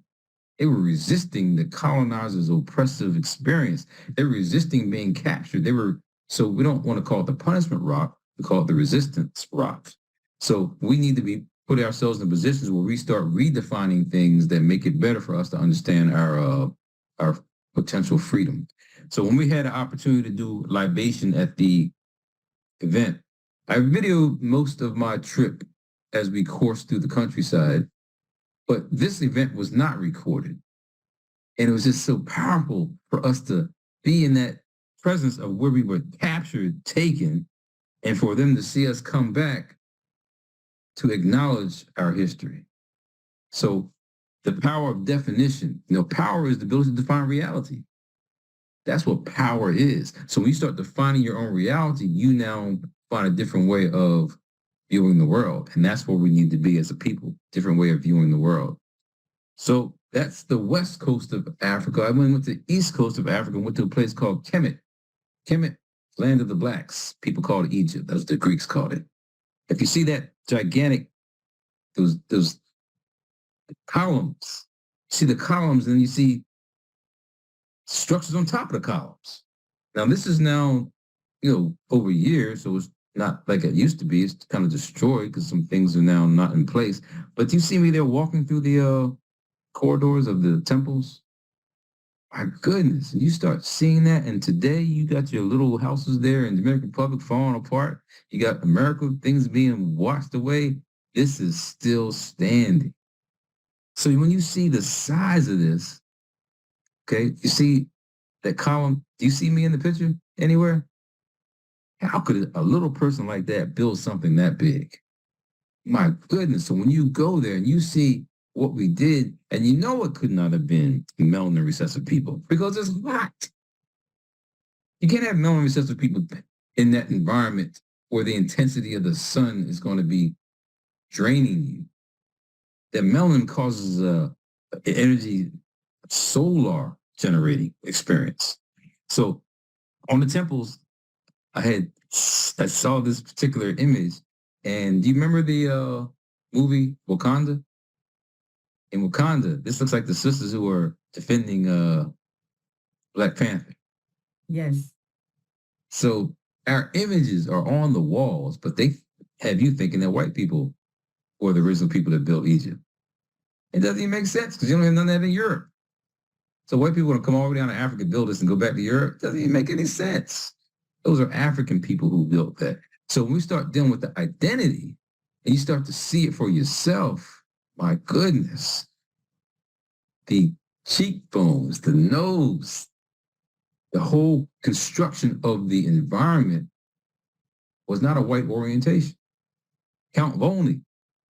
They were resisting the colonizer's oppressive experience. They were resisting being captured. So we don't want to call it the punishment rock. We call it the resistance rock. So we need to put ourselves in positions where we start redefining things that make it better for us to understand our potential freedom. So when we had an opportunity to do libation at the event, I videoed most of my trip as we coursed through the countryside, but this event was not recorded. And it was just so powerful for us to be in that presence of where we were captured, taken, and for them to see us come back to acknowledge our history. So the power of definition, power is the ability to define reality. That's what power is. So when you start defining your own reality, you now find a different way of viewing the world. And that's where we need to be as a people, different way of viewing the world. So that's the west coast of Africa. I went to the east coast of Africa and went to a place called Kemet. Kemet, land of the blacks. People called it Egypt. That's what the Greeks called it. If you see that gigantic, those columns, you see the columns and you see structures on top of the columns. Now this is now, over years, so it's not like it used to be. It's kind of destroyed because some things are now not in place. But you see me there walking through the corridors of the temples. My goodness. And you start seeing that. And today you got your little houses there in the Dominican Republic falling apart. You got America, things being washed away. This is still standing. So when you see the size of this, okay, you see that column. Do you see me in the picture anywhere? How could a little person like that build something that big? My goodness. So when you go there and you see what we did, and you know it could not have been melanin recessive people because it's hot. You can't have melanin recessive people in that environment where the intensity of the sun is going to be draining you. That melanin causes energy solar generating experience. So on the temples, I saw this particular image, and do you remember the movie Wakanda? In Wakanda, this looks like the sisters who are defending Black Panther. Yes. So our images are on the walls, but they have you thinking that white people were the original people that built Egypt. It doesn't even make sense because you don't have none of that in Europe. So white people want to come all the way down to Africa, build this, and go back to Europe. It doesn't even make any sense. Those are African people who built that. So when we start dealing with the identity and you start to see it for yourself, my goodness, the cheekbones, the nose, the whole construction of the environment was not a white orientation. Count Volney,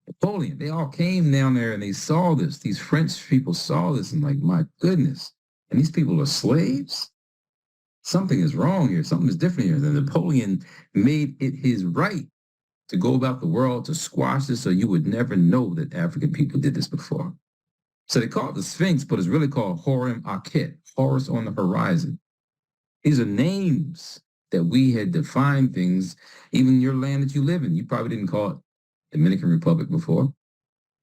Napoleon, they all came down there and they saw this. These French people saw this and like, my goodness. And these people are slaves? Something is wrong here. Something is different here. And Napoleon made it his right to go about the world to squash this so you would never know that African people did this before. So they call it the Sphinx, but it's really called Horem Akhet, Horus on the horizon. These are names that we had defined things, even your land that you live in. You probably didn't call it Dominican Republic before.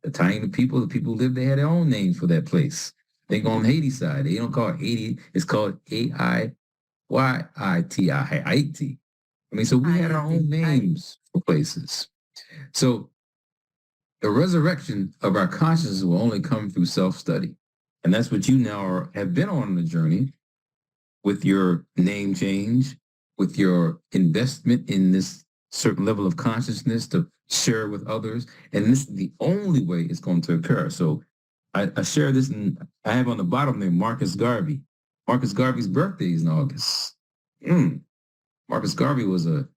The Taino people, the people who lived, they had their own names for that place. They go on the Haiti side. They don't call it Haiti. It's called Aiyiti, Haiti. I mean, so we had our own names for places. So the resurrection of our consciousness will only come through self-study. And that's what you now have been on the journey with your name change, with your investment in this certain level of consciousness to share with others. And this is the only way it's going to occur. So I share this, and I have on the bottom there Marcus Garvey. Marcus Garvey's birthday is in August. Marcus Garvey was a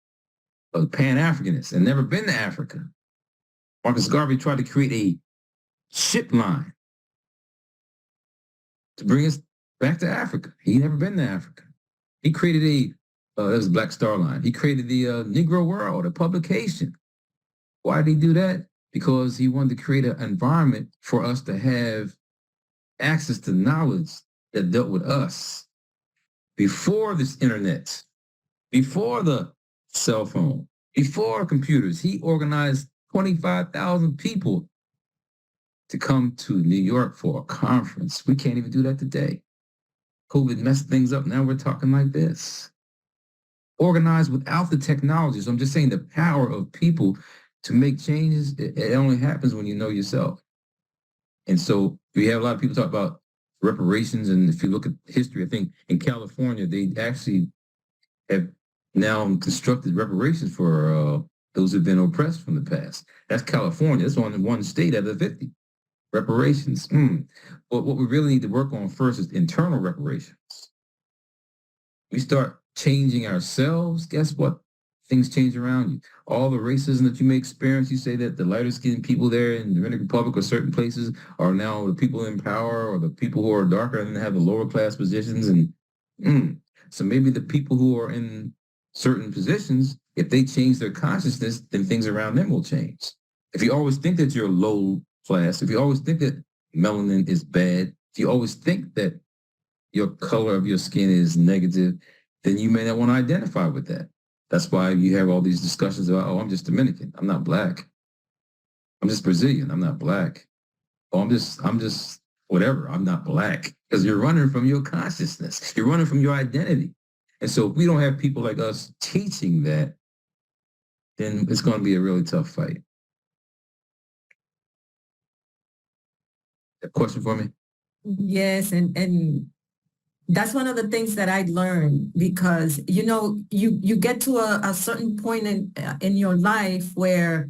Pan-Africanist and never been to Africa. Marcus Garvey tried to create a ship line to bring us back to Africa. He never been to Africa. He created that was Black Star Line. He created the Negro World, a publication. Why did he do that? Because he wanted to create an environment for us to have access to knowledge that dealt with us before this internet, before the cell phone, before computers. He organized 25,000 people to come to New York for a conference. We can't even do that today. COVID messed things up. Now we're talking like this. Organized without the technology. So I'm just saying the power of people to make changes, it only happens when you know yourself. And so we have a lot of people talk about reparations. And if you look at history, I think in California, they actually have now constructed reparations for those who've been oppressed from the past. That's California. That's only one state out of 50. Reparations. But what we really need to work on first is internal reparations. We start changing ourselves. Guess what? Things change around you. All the racism that you may experience, you say that the lighter skinned people there in the Dominican Republic or certain places are now the people in power, or the people who are darker and have the lower class positions. And so maybe the people who are in certain positions, if they change their consciousness, then things around them will change. If you always think that you're low class, if you always think that melanin is bad, if you always think that your color of your skin is negative, then you may not want to identify with that. That's why you have all these discussions about, oh, I'm just Dominican. I'm not black. I'm just Brazilian. I'm not black. Oh, I'm just whatever. I'm not black. Because you're running from your consciousness. You're running from your identity. And so if we don't have people like us teaching that, then it's going to be a really tough fight. A question for me? Yes, and that's one of the things that I learned, because, you get to a certain point in your life where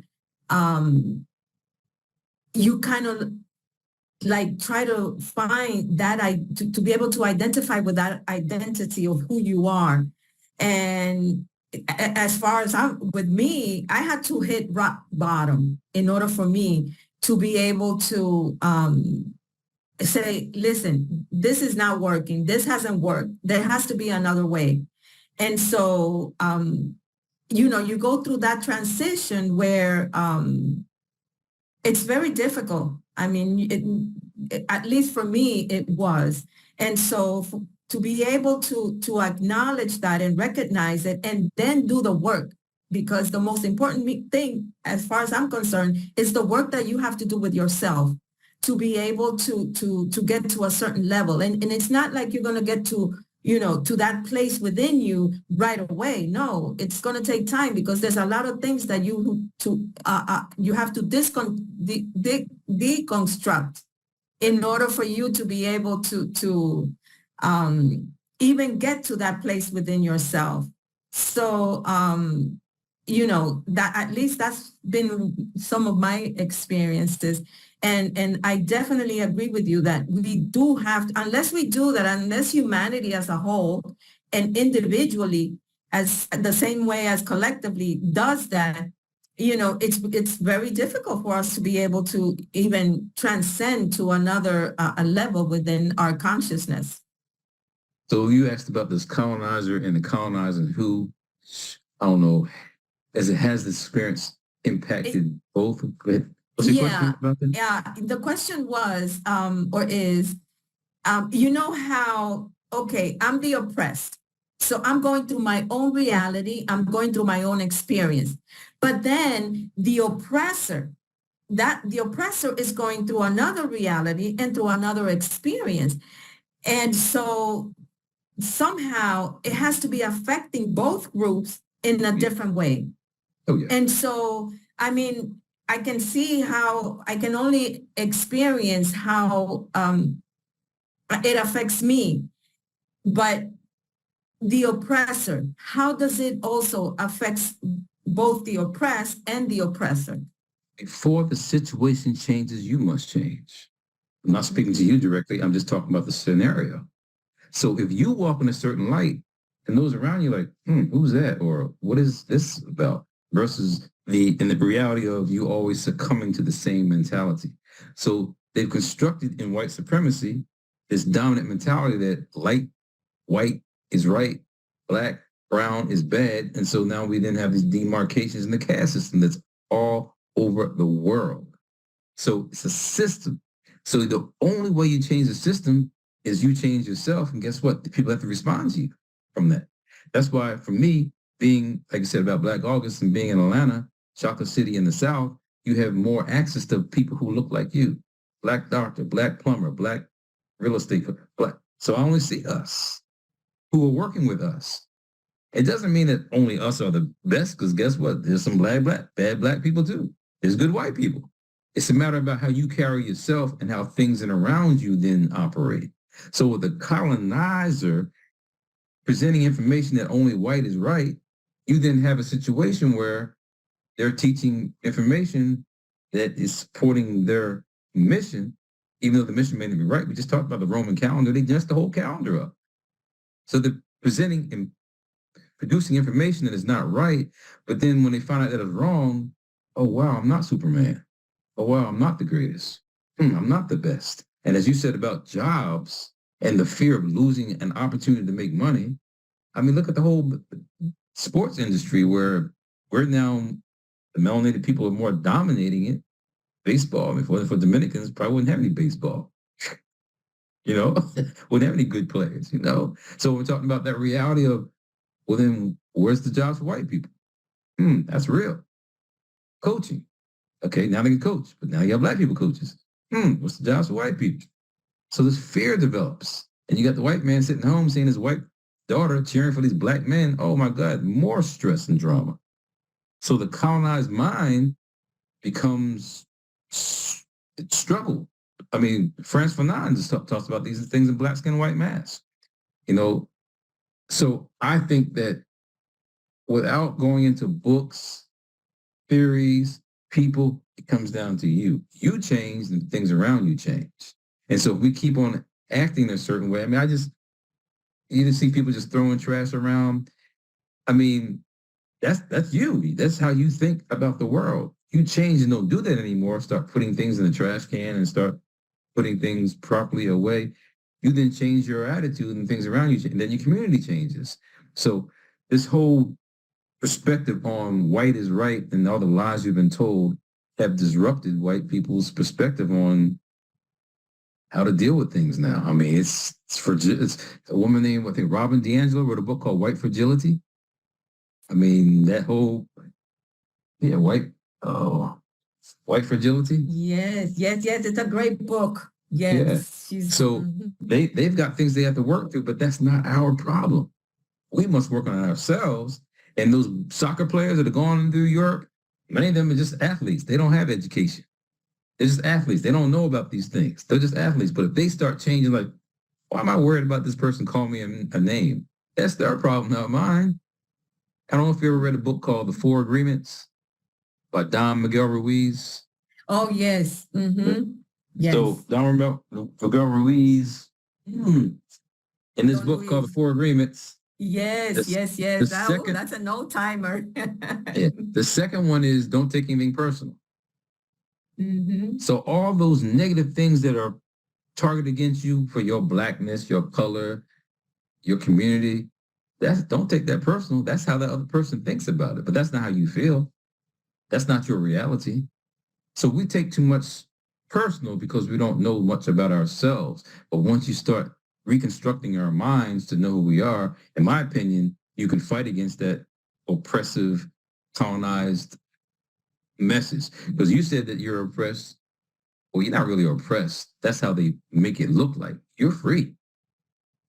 you kind of like try to find that to be able to identify with that identity of who you are. And as far as with me, I had to hit rock bottom in order for me to be able to say, listen, this is not working. This hasn't worked. There has to be another way. And so, you go through that transition where it's very difficult. I mean, at least for me, it was. And so to be able to acknowledge that and recognize it and then do the work, because the most important thing, as far as I'm concerned, is the work that you have to do with yourself to be able to get to a certain level. And it's not like you're going to get to that place within you right away. No, it's going to take time, because there's a lot of things that you have to deconstruct in order for you to be able to even get to that place within yourself. So, that at least that's been some of my experiences. And I definitely agree with you that we do have to, unless we do that, unless humanity as a whole and individually, as the same way as collectively does that, it's very difficult for us to be able to even transcend to another a level within our consciousness. So you asked about this colonizer and the colonizer who, I don't know, as it has this experience impacted both. Go ahead. What's your question about that? Yeah. The question was, or is, how, okay, I'm the oppressed. So I'm going through my own reality. I'm going through my own experience. But then the oppressor is going through another reality and through another experience. And so somehow it has to be affecting both groups in a different way. Oh, yeah. And so, I mean, I can see how I can only experience how it affects me, but the oppressor, how does it also affect both the oppressed and the oppressor? Before the situation changes, you must change. I'm not speaking to you directly. I'm just talking about the scenario. So if you walk in a certain light and those around you like, who's that? Or what is this about? Versus in the reality of you always succumbing to the same mentality. So they've constructed in white supremacy this dominant mentality that white is right, black, brown is bad. And so now we then have these demarcations in the caste system that's all over the world. So it's a system. So the only way you change the system is you change yourself. And guess what? The people have to respond to you from that. That's why for me, being, like I said, about Black August and being in Atlanta, Chocolate City in the South, you have more access to people who look like you. Black doctor, black plumber, black real estate, black. So I only see us who are working with us. It doesn't mean that only us are the best, because guess what? There's some bad black people too. There's good white people. It's a matter about how you carry yourself and how things in around you then operate. So with the colonizer presenting information that only white is right, you then have a situation where they're teaching information that is supporting their mission, even though the mission may not be right. We just talked about the Roman calendar. They messed the whole calendar up. So they're presenting and producing information that is not right. But then when they find out that it's wrong, oh, wow, I'm not Superman. Oh, wow, I'm not the greatest. I'm not the best. And as you said about jobs and the fear of losing an opportunity to make money, I mean, look at the whole sports industry where we're now, the melanated people are more dominating it. Baseball, I mean, for Dominicans, probably wouldn't have any baseball. Wouldn't have any good players, So we're talking about that reality of, well, then where's the jobs for white people? That's real. Coaching. Okay, now they can coach, but now you have black people coaches. What's the jobs for white people? So this fear develops. And you got the white man sitting home seeing his white daughter cheering for these black men. Oh my God, more stress and drama. So the colonized mind becomes struggle. I mean, Frantz Fanon just talks about these things in Black Skin, White Mask. You know, so I think that without going into books, theories, people, it comes down to you. You change and things around you change. And so if we keep on acting a certain way, I mean, you just see people just throwing trash around. I mean, that's you. That's how you think about the world. You change and don't do that anymore. Start putting things in the trash can and start putting things properly away. You then change your attitude and things around you, and then your community changes. So this whole perspective on white is right and all the lies you've been told have disrupted white people's perspective on how to deal with things now. I mean, it's a woman named, I think, Robin DiAngelo wrote a book called White Fragility. I mean, that whole, white fragility. Yes. It's a great book. Yes. Yeah. So they've got things they have to work through, but that's not our problem. We must work on ourselves. And those soccer players that are going through Europe, many of them are just athletes. They don't have education. They're just athletes. They don't know about these things. They're just athletes. But if they start changing, like, why am I worried about this person calling me a name? That's their problem, not mine. I don't know if you ever read a book called The Four Agreements by Don Miguel Ruiz. Oh, yes. Mm-hmm. Yes. So Don Miguel Ruiz, in this book called The Four Agreements. Yes. That's an old timer. Yeah. The second one is don't take anything personal. Mm-hmm. So all those negative things that are targeted against you for your blackness, your color, your community, don't take that personal. That's how the other person thinks about it. But that's not how you feel. That's not your reality. So we take too much personal because we don't know much about ourselves. But once you start reconstructing our minds to know who we are, in my opinion, you can fight against that oppressive, colonized message. Because you said that you're oppressed. Well, you're not really oppressed. That's how they make it look like. You're free.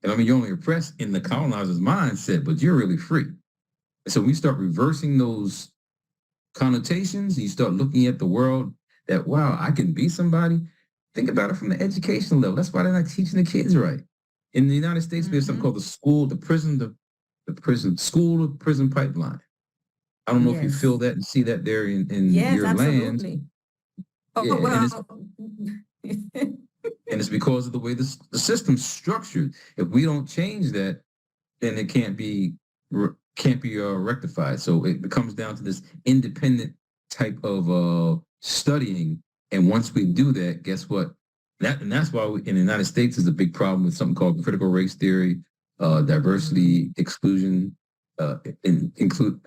And I mean, you're only oppressed in the colonizer's mindset, but you're really free. And so we start reversing those connotations. You start looking at the world that, wow, I can be somebody. Think about it from the educational level. That's why they're not teaching the kids right. In the United States, we have something called the prison to prison pipeline. I don't know if you feel that and see that there in your absolutely. land. Oh, Yeah, well. And it's because of the way the system's structured. If we don't change that, then it can't be rectified. So it comes down to this independent type of studying. And once we do that, guess what? That's why in the United States is a big problem with something called critical race theory, diversity, exclusion, include.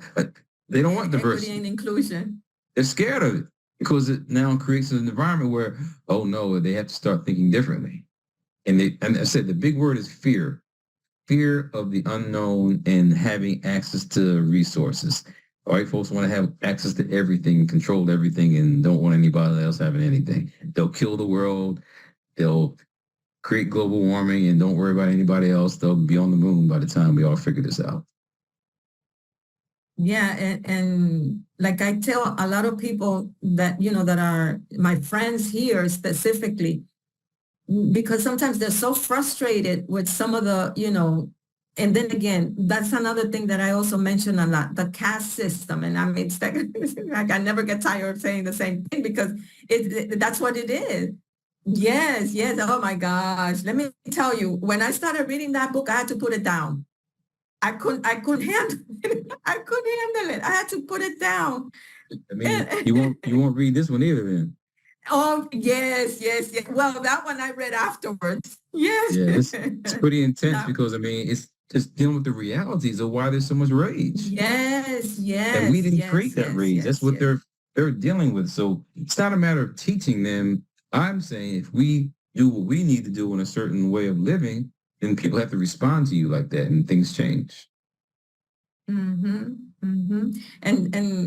They don't want diversity and inclusion. They're scared of it because it now creates an environment where, oh no, they have to start thinking differently. And I said the big word is fear. Fear of the unknown and having access to resources. White folks want to have access to everything, control everything, and don't want anybody else having anything. They'll kill the world. They'll create global warming and don't worry about anybody else. They'll be on the moon by the time we all figure this out. Yeah, and like I tell a lot of people that, that are my friends here specifically, because sometimes they're so frustrated with some of the, and then again, that's another thing that I also mention a lot, the caste system. And I mean, it's like I never get tired of saying the same thing because that's what it is. Yes. Oh my gosh. Let me tell you, when I started reading that book, I had to put it down. I couldn't handle it. I couldn't handle it. I had to put it down. I mean, you won't read this one either then. Oh, yes. Well, that one I read afterwards. Yes. Yeah, it's pretty intense because, I mean, it's just dealing with the realities of why there's so much rage. Yes. And we didn't create that rage. That's what they're dealing with. So it's not a matter of teaching them. I'm saying if we do what we need to do in a certain way of living, then people have to respond to you like that and things change. And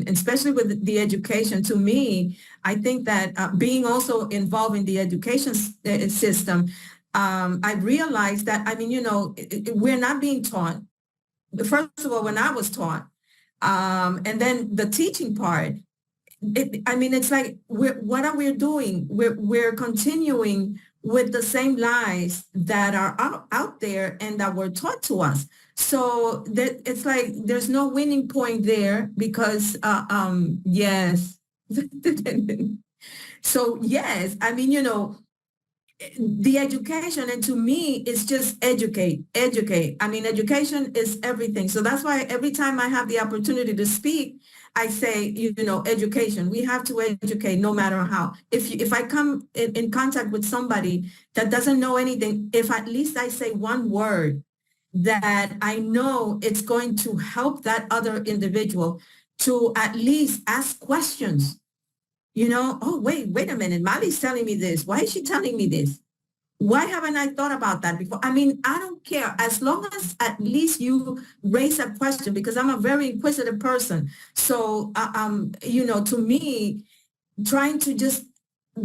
especially with the education, to me, I think that being also involved in the education system, I realized that, I mean, we're not being taught. First of all, when I was taught, and then the teaching part, it's like, what are we doing? We're continuing with the same lies that are out there and that were taught to us. So that it's like there's no winning point there because yes. So yes, I mean, the education, and to me it's just educate. I mean, education is everything. So that's why every time I have the opportunity to speak, I say, education. We have to educate no matter how. If I come in contact with somebody that doesn't know anything, if at least I say one word that I know it's going to help that other individual to at least ask questions. Oh, wait a minute. Molly's telling me this. Why is she telling me this? Why haven't I thought about that before? I mean, I don't care. As long as at least you raise a question, because I'm a very inquisitive person. So, to me, trying to just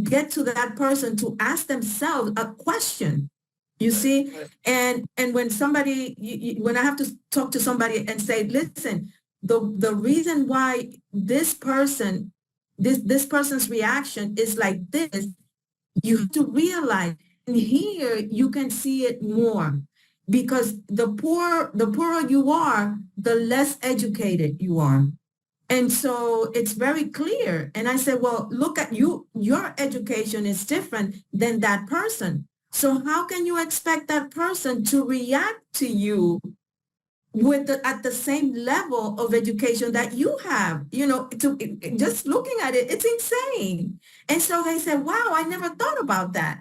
get to that person to ask themselves a question, you see? And when when I have to talk to somebody and say, listen, the reason why this person's reaction is like this, you have to realize, and here you can see it more, because the poorer you are, the less educated you are. And so it's very clear. And I said, well, look at you, your education is different than that person. So how can you expect that person to react to you at the same level of education that you have? Just looking at it, it's insane. And so they said, wow, I never thought about that.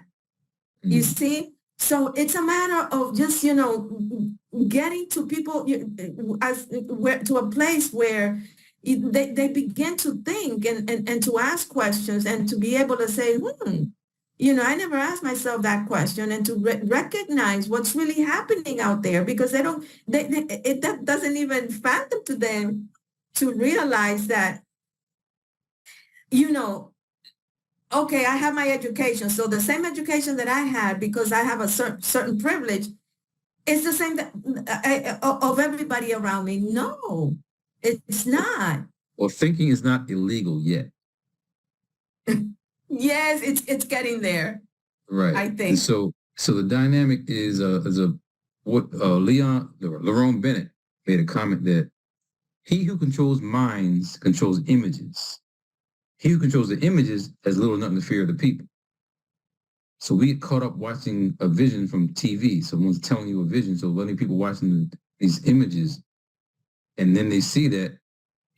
You see? So it's a matter of just, getting to people to a place where they begin to think and to ask questions and to be able to say, I never asked myself that question, and to recognize what's really happening out there, because that doesn't even fathom to them to realize that, okay, I have my education. So the same education that I had, because I have a certain privilege, is the same of everybody around me. No, it's not. Well, thinking is not illegal yet. Yes, it's getting there. Right. I think. And so the dynamic is what Lerone Bennett made a comment that he who controls minds controls images. He who controls the images has little or nothing to fear of the people. So we get caught up watching a vision from TV. Someone's telling you a vision. So letting people watching these images, and then they see that,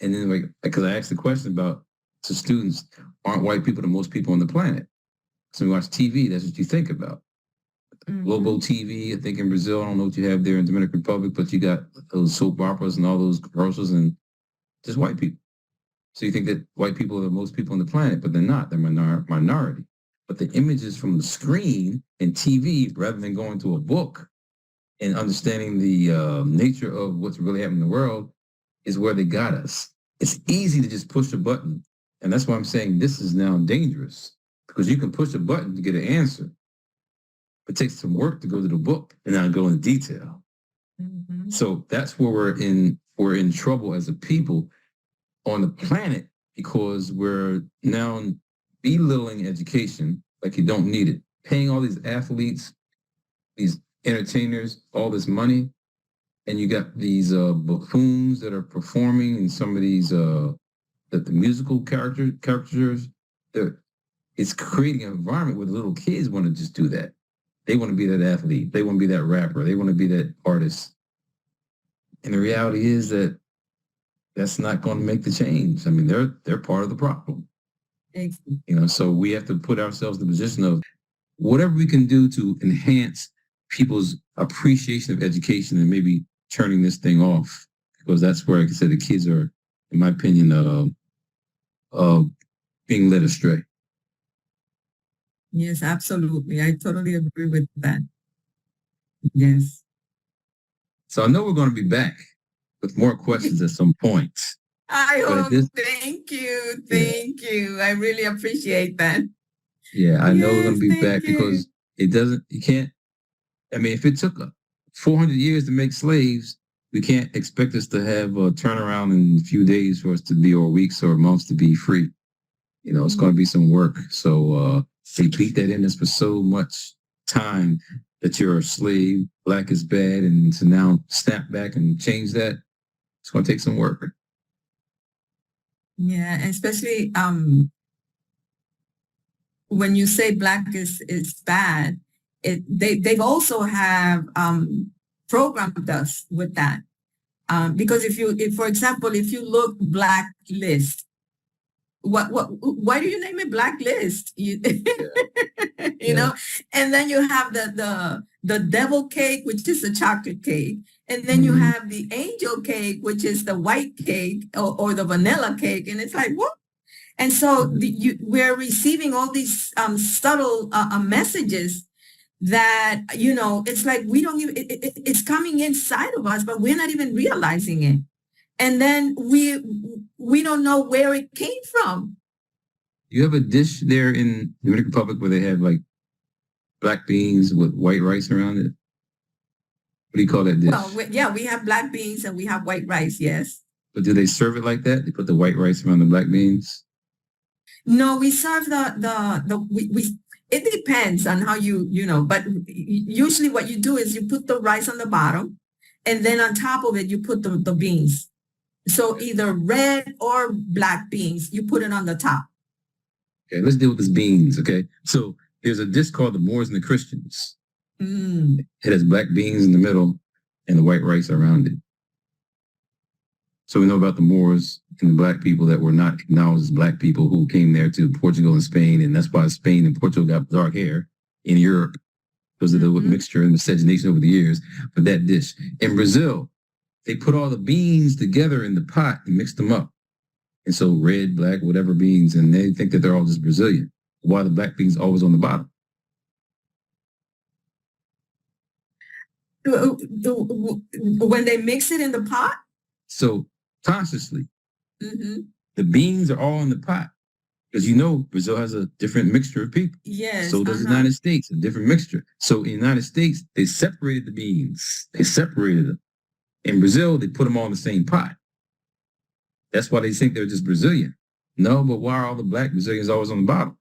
and then because I asked the question about to students, aren't white people the most people on the planet? So we watch TV, that's what you think about. Global TV, I think in Brazil, I don't know what you have there in Dominican Republic, but you got those soap operas and all those commercials and just white people. So you think that white people are the most people on the planet, but they're not. They're minority. But the images from the screen and TV, rather than going to a book and understanding the nature of what's really happening in the world, is where they got us. It's easy to just push a button. And that's why I'm saying this is now dangerous, because you can push a button to get an answer. It takes some work to go to the book and now go into detail. Mm-hmm. So that's where we're in trouble as a people on the planet, because we're now belittling education like you don't need it, paying all these athletes, these entertainers, all this money, and you got these buffoons that are performing in some of these the musical caricatures. It's creating an environment where the little kids want to just do that. They want to be that athlete. They want to be that rapper. They want to be that artist. And the reality is that that's not going to make the change. I mean, they're part of the problem. So we have to put ourselves in the position of whatever we can do to enhance people's appreciation of education and maybe turning this thing off, because that's where, like I said, the kids are, in my opinion, being led astray. Yes, absolutely. I totally agree with that. Yes. So I know we're going to be back with more questions at some point. I hope. Thank you. Thank you. I really appreciate that. Yeah, I know we're going to be back because you can't, I mean, if it took 400 years to make slaves, we can't expect us to have a turnaround in a few days for us to be, or weeks or months to be free. It's going to be some work. So They beat that in us for so much time that you're a slave, black is bad, and to now snap back and change that, it's going to take some work. Yeah, especially when you say black is bad, they've also have programmed us with that. Because if for example, if you look blacklist, why do you name it blacklist? You know, and then you have the devil cake, which is a chocolate cake, and then you have the angel cake, which is the white cake or the vanilla cake, and it's like what? And so we're receiving all these subtle messages that, you know, it's like we don't even, it's coming inside of us, but we're not even realizing it. And then we don't know where it came from. You have a dish there in the Dominican Republic where they have like black beans with white rice around it? What do you call that dish? Well, we have black beans and we have white rice, yes. But do they serve it like that? They put the white rice around the black beans? No, we serve it depends on how you know, but usually what you do is you put the rice on the bottom and then on top of it, you put the beans. So either red or black beans, you put it on the top. Okay, let's deal with these beans, okay? So there's a dish called the Moors and the Christians. It has black beans in the middle and the white rice around it. So we know about the Moors and the black people that were not acknowledged as black people who came there to Portugal and Spain. And that's why Spain and Portugal got dark hair in Europe because of the mixture and miscegenation over the years. But that dish. In Brazil, they put all the beans together in the pot and mixed them up. And so red, black, whatever beans, and they think that they're all just Brazilian. Why the black beans always on the bottom? When they mix it in the pot? So consciously, the beans are all in the pot. Because you know Brazil has a different mixture of people. Yes. So does the United States, a different mixture. So in the United States, they separated the beans. They separated them. In Brazil, they put them all in the same pot. That's why they think they're just Brazilian. No, but why are all the black Brazilians always on the bottom?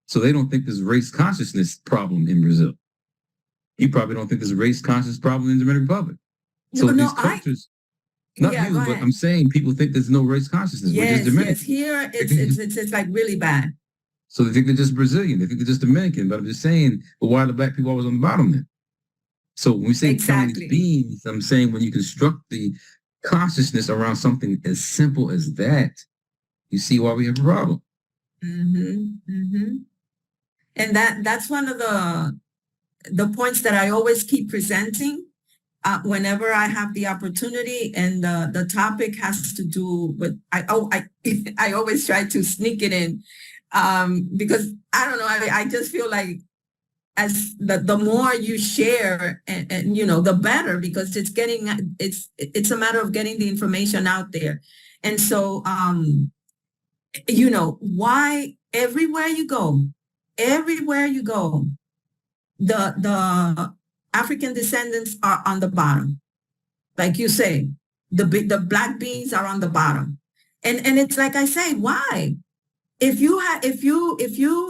So they don't think there's a race consciousness problem in Brazil. You probably don't think there's a race conscious problem in the Dominican Republic. So these cultures, not you, but I'm saying people think there's no race consciousness. Yes, yes. Here it's like really bad. So they think they're just Brazilian. They think they're just Dominican. But I'm just saying, but why are the black people always on the bottom then? So when we say Chinese beans, I'm saying when you construct the consciousness around something as simple as that, you see why we have a problem. And that's one of the points that I always keep presenting whenever I have the opportunity, and the topic has to do with, I always try to sneak it in because I don't know, I just feel like as the more you share and you know, the better, because it's a matter of getting the information out there. And so, you know, why everywhere you go, the African descendants are on the bottom. Like you say, the black beans are on the bottom. And it's like I say, why? If you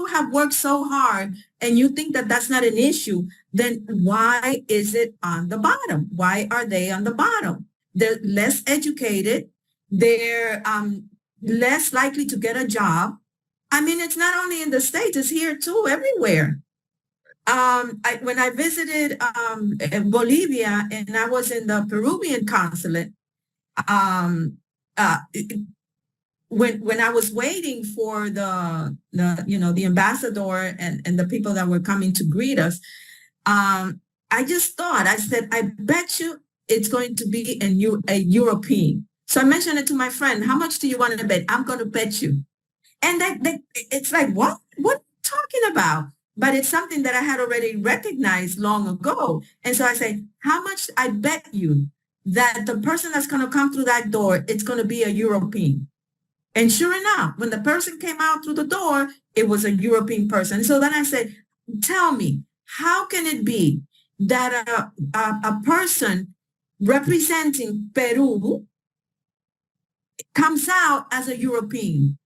have worked so hard and you think that that's not an issue, then why is it on the bottom? Why are they on the bottom? They're less educated. They're less likely to get a job. I mean, it's not only in the States, it's here too, everywhere. When I visited Bolivia and I was in the Peruvian consulate, when I was waiting for the ambassador and the people that were coming to greet us, I just thought, I said, I bet you it's going to be a European. So I mentioned it to my friend. How much do you want to bet? I'm going to bet you. And it's like, what are you talking about? But it's something that I had already recognized long ago. And so I say, how much I bet you that the person that's going to come through that door, it's going to be a European. And sure enough, when the person came out through the door, it was a European person. So then I said, tell me, how can it be that a person representing Peru comes out as a European?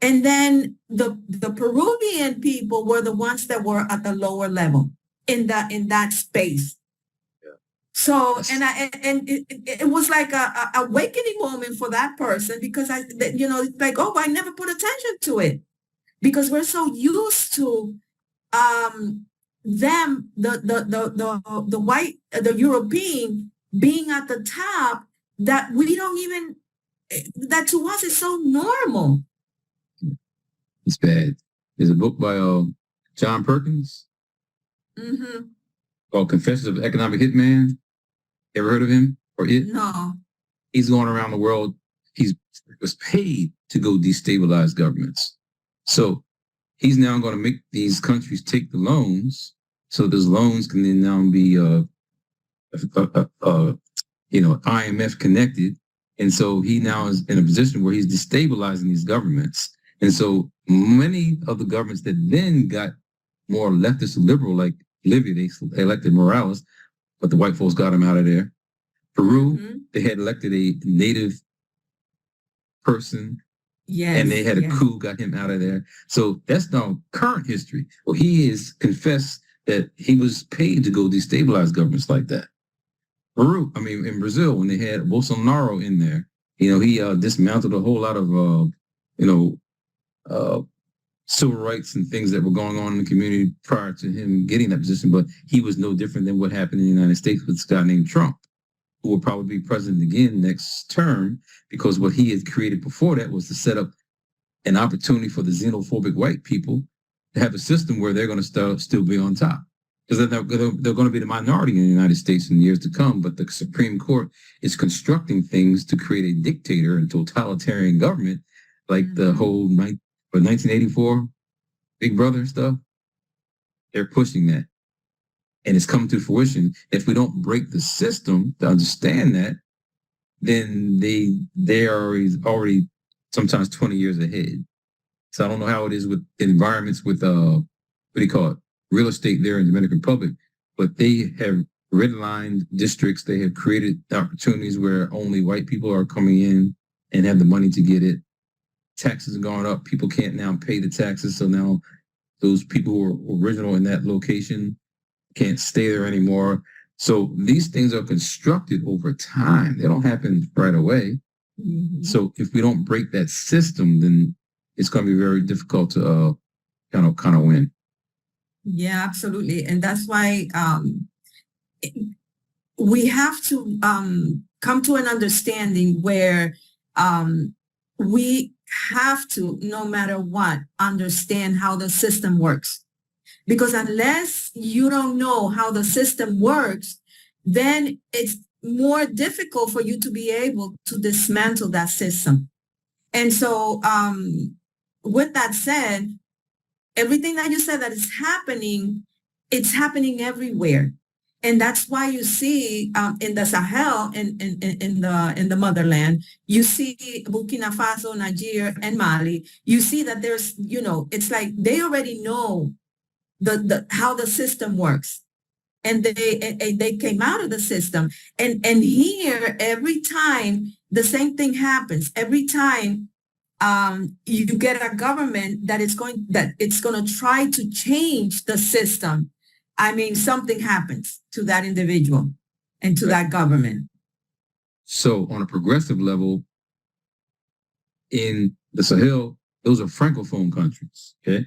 And then the Peruvian people were the ones that were at the lower level in that space. So, and it was like a awakening moment for that person, because it's like, oh, I never put attention to it, because we're so used to them, the white, the European being at the top, that we don't even, that to us is so normal. It's bad. There's a book by John Perkins called Confessions of an Economic Hitman. Ever heard of him or it? No. He's going around the world. He was paid to go destabilize governments. So he's now going to make these countries take the loans, so those loans can then now be IMF connected. And so he now is in a position where he's destabilizing these governments. And so many of the governments that then got more leftist and liberal, like Libya, they elected Morales, but the white folks got him out of there. Peru, they had elected a native person, and they had a coup, got him out of there. So that's now current history. Well, he has confessed that he was paid to go destabilize governments like that. In Brazil, when they had Bolsonaro in there, he dismantled a whole lot of, civil rights and things that were going on in the community prior to him getting that position. But he was no different than what happened in the United States with this guy named Trump, who will probably be president again next term, because what he had created before that was to set up an opportunity for the xenophobic white people to have a system where they're going to still be on top. Because they're going to be the minority in the United States in years to come, but the Supreme Court is constructing things to create a dictator and totalitarian government, like the whole 1984 Big Brother stuff. They're pushing that. And it's come to fruition. If we don't break the system to understand that, then they are already sometimes 20 years ahead. So I don't know how it is with environments with real estate there in the Dominican Republic, but they have redlined districts. They have created opportunities where only white people are coming in and have the money to get it. Taxes are going up. People can't now pay the taxes. So now those people who are original in that location can't stay there anymore. So these things are constructed over time. They don't happen right away. So if we don't break that system, then it's going to be very difficult to kind of win. Yeah, absolutely. And that's why we have to come to an understanding where we have to, no matter what, understand how the system works. Because unless you don't know how the system works, then it's more difficult for you to be able to dismantle that system. And so with that said, everything that you said that is happening, it's happening everywhere. And that's why you see in the Sahel, in the motherland, you see Burkina Faso, Niger, and Mali, you see that there's, it's like they already know how the system works. And they came out of the system. And here, every time the same thing happens, every time you get a government that it's going to try to change the system, I mean, something happens to that individual and to that government. So on a progressive level, in the Sahel, those are Francophone countries. Okay.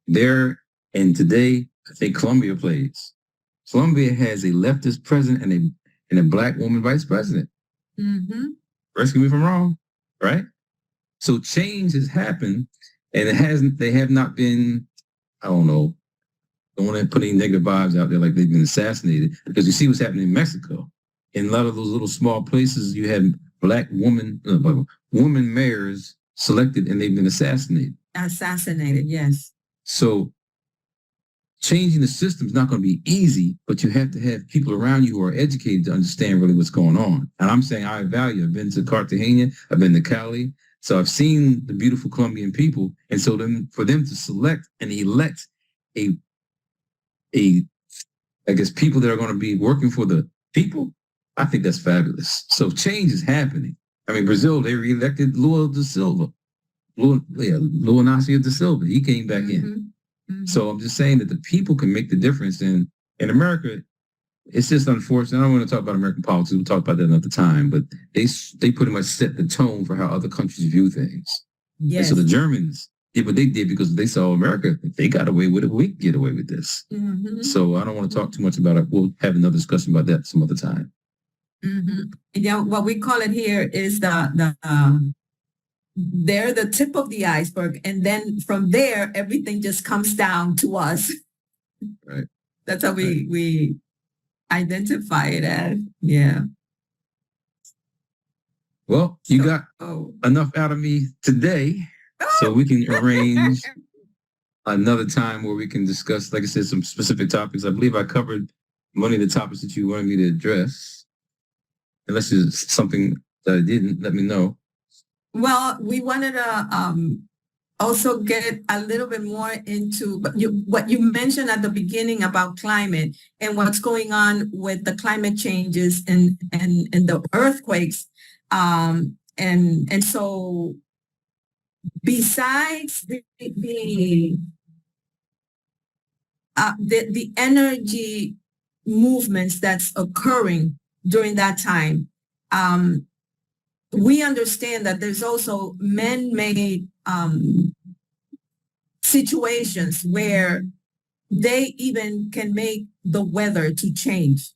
There, and today, I think Colombia plays. Colombia has a leftist president and a black woman vice president. Rescue me if I'm wrong, right? So change has happened, and they have not been, I don't want to put any negative vibes out there like they've been assassinated, because you see what's happening in Mexico. In a lot of those little small places, you have black woman mayors selected, and they've been assassinated. Assassinated, yes. So changing the system is not going to be easy, but you have to have people around you who are educated to understand really what's going on. And I'm saying I've been to Cartagena, I've been to Cali, so I've seen the beautiful Colombian people. And so then for them to select and elect I guess people that are going to be working for the people, I think that's fabulous. So change is happening. I mean, Brazil, they reelected Lula da Silva. Luanacio da Silva. He came back in. Mm-hmm. So I'm just saying that the people can make the difference. And in America, it's just unfortunate. I don't want to talk about American politics. We'll talk about that another time. But they pretty much set the tone for how other countries view things. Yes. And so the Germans did what they did because they saw America. If they got away with it, we can get away with this. Mm-hmm. So I don't want to talk too much about it. We'll have another discussion about that some other time. Mm-hmm. Yeah, what we call it here is they're the tip of the iceberg, and then from there everything just comes down to us. Right. That's how we identify it as. Yeah. Well, you got enough out of me today, so we can arrange another time where we can discuss, like I said, some specific topics. I believe I covered many of the topics that you wanted me to address. Unless it's something that I didn't, let me know. Well, we wanted to also get a little bit more into what you mentioned at the beginning about climate and what's going on with the climate changes and the earthquakes. And so besides the energy movements that's occurring during that time, we understand that there's also man-made situations where they even can make the weather to change.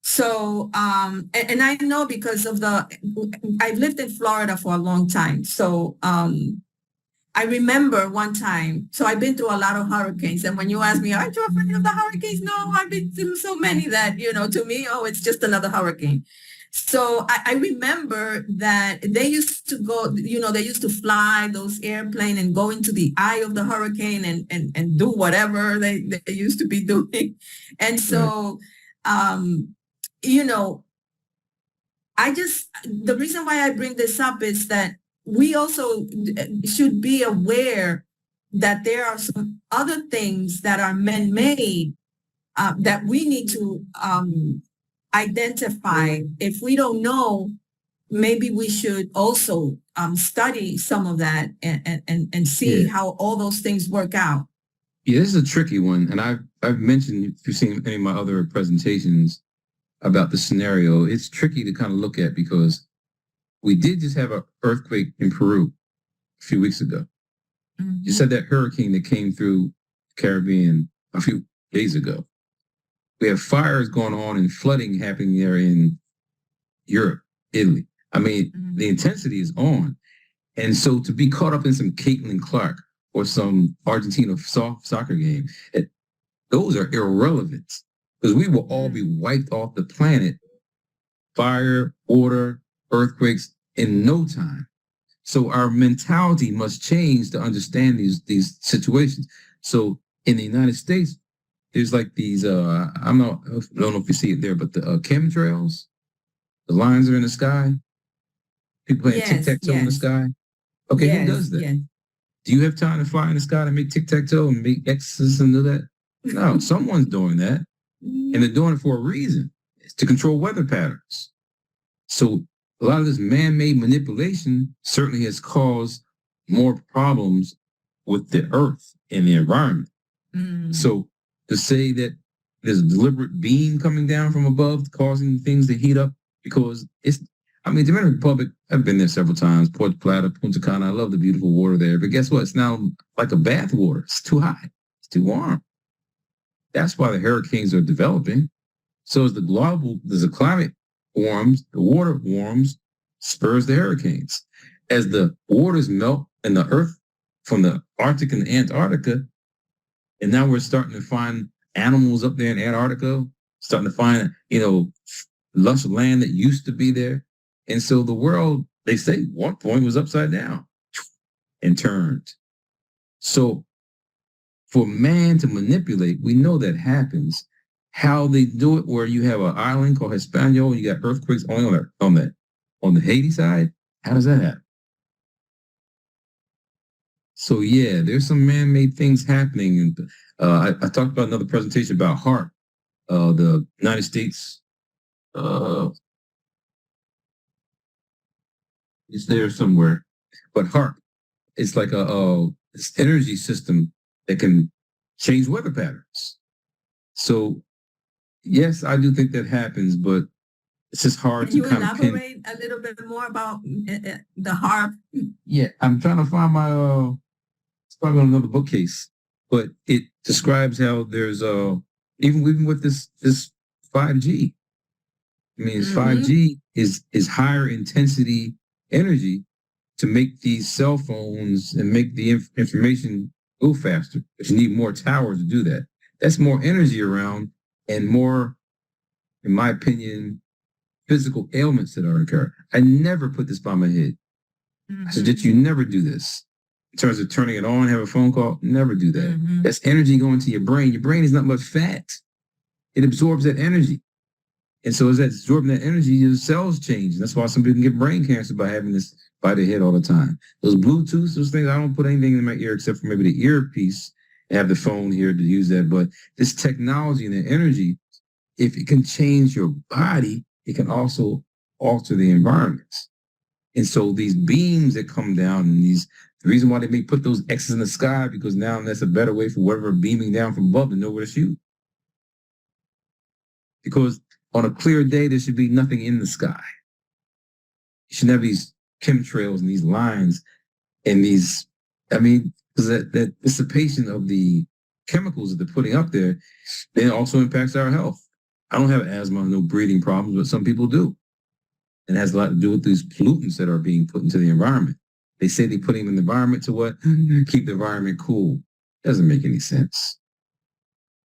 So, and I know because of I've lived in Florida for a long time. So I remember one time, so I've been through a lot of hurricanes. And when you ask me, aren't you afraid of the hurricanes? No, I've been through so many that, to me, it's just another hurricane. So I remember that they used to go, they used to fly those airplanes and go into the eye of the hurricane and do whatever they used to be doing. And so, the reason why I bring this up is that we also should be aware that there are some other things that are man-made that we need to identify. If we don't know, maybe we should also study some of that and see how all those things work out. Yeah, this is a tricky one. And I've mentioned, if you've seen any of my other presentations about the scenario, it's tricky to kind of look at because we did just have an earthquake in Peru a few weeks ago. Mm-hmm. You said that hurricane that came through the Caribbean a few days ago. We have fires going on and flooding happening there in Europe, Italy. I mean, the intensity is on. And so to be caught up in some Caitlin Clark or some Argentina soccer game, those are irrelevant because we will all be wiped off the planet. Fire, water, earthquakes in no time. So our mentality must change to understand these situations. So in the United States, there's like these, I don't know if you see it there, but the chemtrails, the lines are in the sky. People playing tic-tac-toe in the sky. Okay, who does that? Yes. Do you have time to fly in the sky to make tic-tac-toe and make X's and do that? No, someone's doing that. And they're doing it for a reason. It's to control weather patterns. So a lot of this man-made manipulation certainly has caused more problems with the earth and the environment. So to say that there's a deliberate beam coming down from above causing things to heat up because the Dominican Republic, I've been there several times, Puerto Plata, Punta Cana, I love the beautiful water there, but guess what? It's now like a bath water. It's too hot. It's too warm. That's why the hurricanes are developing. So as the climate warms, the water warms, spurs the hurricanes. As the waters melt in the earth from the Arctic and Antarctica, and now we're starting to find animals up there in Antarctica, starting to find, lush land that used to be there. And so the world, they say, one point was upside down and turned. So for man to manipulate, we know that happens. How they do it, where you have an island called Español, you got earthquakes only on the Haiti side. How does that happen? So yeah, there's some man-made things happening. And I talked about another presentation about HAARP, the United States. It's there somewhere, but HAARP it's like this energy system that can change weather patterns. So yes, I do think that happens, but it's just hard Can you to kind of pin. elaborate a little bit more about the harp? Yeah, I'm trying to find my it's probably on another bookcase, but it describes how there's even with this 5G. I mean, it's 5G is higher intensity energy to make these cell phones and make the information go faster. But you need more towers to do that. That's more energy around and more, in my opinion, physical ailments that are occurring. I never put this by my head. I suggest you never do this. In terms of turning it on, have a phone call, never do that. That's energy going to your brain. Your brain is not much fat. It absorbs that energy. And so as that absorbing that energy, your cells change. And that's why some people can get brain cancer by having this by their head all the time. Those Bluetooth, those things, I don't put anything in my ear except for maybe the earpiece and have the phone here to use that. But this technology and the energy, if it can change your body, it can also alter the environment. And so these beams that come down and the reason why they may put those X's in the sky, because now that's a better way for whatever beaming down from above to know where to shoot. Because on a clear day, there should be nothing in the sky. You shouldn't have these chemtrails and these lines and these, because that dissipation of the chemicals that they're putting up there, then also impacts our health. I don't have asthma, no breathing problems, but some people do. And it has a lot to do with these pollutants that are being put into the environment. They say they put them in the environment to what? Keep the environment cool. Doesn't make any sense.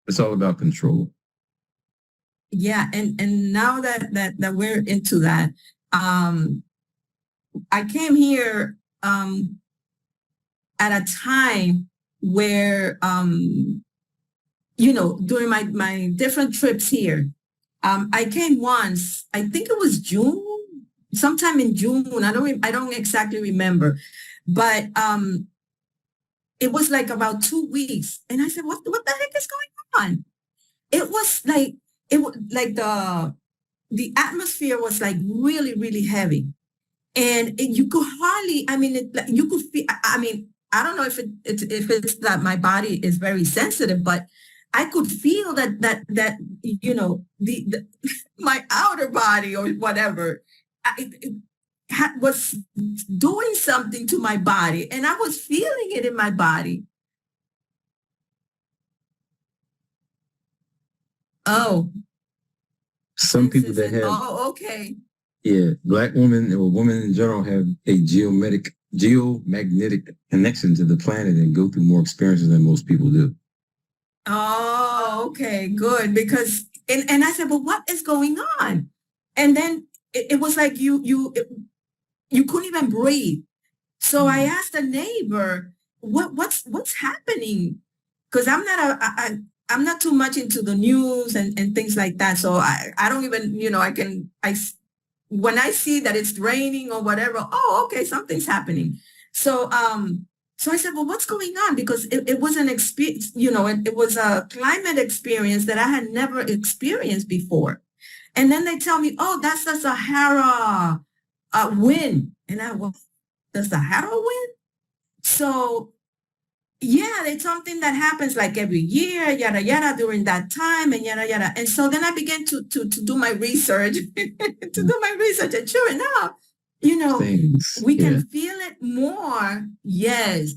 It's all about control. Yeah, and now that we're into that, I came here at a time where during my different trips here, I came once. I think it was June, sometime in June. I don't exactly remember, but it was like about 2 weeks, and I said, "What the heck is going on?" It was like the atmosphere was like really, really heavy, and you could hardly. You could feel. I don't know if it's that my body is very sensitive, but I could feel that the my outer body or whatever was doing something to my body, and I was feeling it in my body. Oh, some people that have. Oh, okay. Yeah, Black women or women in general have a geomagnetic connection to the planet and go through more experiences than most people do. Oh, okay, good. Because and I said, well, what is going on? And then it was like you couldn't even breathe. So I asked a neighbor, what's happening? Because I'm not too much into the news and things like that. So I don't even, when I see that it's raining or whatever, oh, okay, something's happening. So I said, well, what's going on? Because it was an experience, it was a climate experience that I had never experienced before. And then they tell me, oh, that's the Sahara wind. And I was, the Sahara wind? So yeah, it's something that happens like every year, yada, yada, during that time and yada, yada. And so then I began to do my research, And sure enough, we can feel it more. Yes.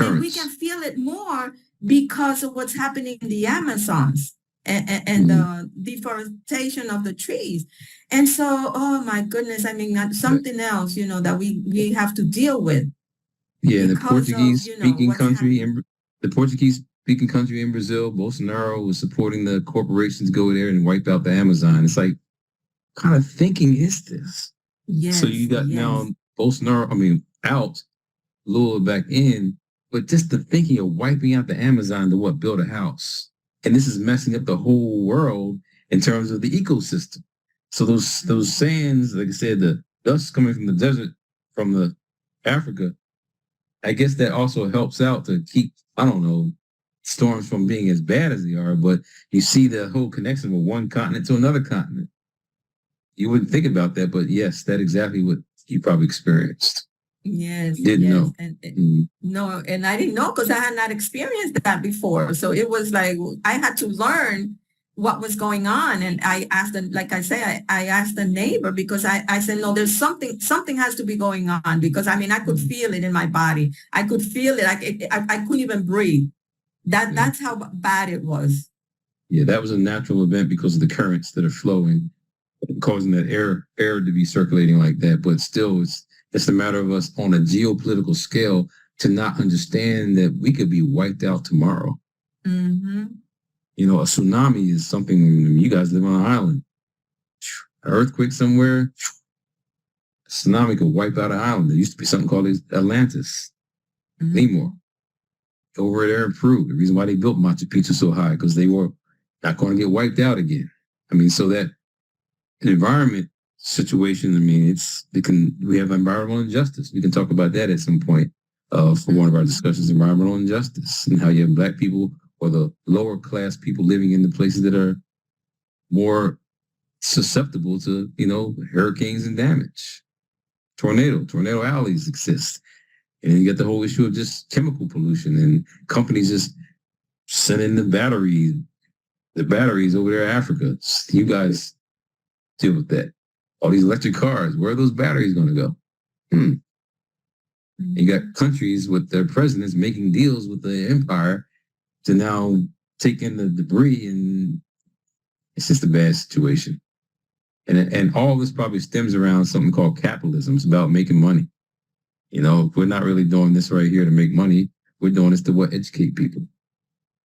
And we can feel it more because of what's happening in the Amazons and the deforestation of the trees. And so, oh my goodness, something else, that we have to deal with. Yeah, the Portuguese-speaking country in Brazil, Bolsonaro was supporting the corporations go there and wipe out the Amazon. It's like, what kind of thinking is this? Yes, so you got now Bolsonaro, out, Lula back in, but just the thinking of wiping out the Amazon to build a house. And this is messing up the whole world in terms of the ecosystem. So those sands, like I said, the dust coming from the desert, from the Africa, I guess that also helps out to keep, storms from being as bad as they are, but you see the whole connection from one continent to another continent. You wouldn't think about that, but yes, that's exactly what you probably experienced. Yes, Didn't yes. know. And Mhm. no, and I didn't know because I had not experienced that before. So it was like I had to learn what was going on. And I asked them, like I say, I asked the neighbor because I said, no, there's something has to be going on because I mean, I could feel it in my body. I could feel it. I couldn't even breathe. Yeah. That's how bad it was. Yeah, that was a natural event because of the currents that are flowing, causing that air to be circulating like that. But still, it's a matter of us on a geopolitical scale to not understand that we could be wiped out tomorrow. Mm-hmm. You know, a tsunami is something. You guys live on an island. An earthquake somewhere, a tsunami could wipe out an island. There used to be something called Atlantis, Lemur, over there in Peru. The reason why they built Machu Picchu so high because they were not going to get wiped out again. I mean, so that an environment situation, I mean, we have environmental injustice. We can talk about that at some point for one of our discussions, environmental injustice, and how you have Black people or the lower class people living in the places that are more susceptible to, hurricanes and damage. Tornado alleys exist. And then you get the whole issue of just chemical pollution and companies just sending the batteries over there in Africa. You guys deal with that. All these electric cars, where are those batteries going to go? You got countries with their presidents making deals with the empire to now take in the debris, and it's just a bad situation. And all this probably stems around something called capitalism. It's about making money. We're not really doing this right here to make money. We're doing this to educate people.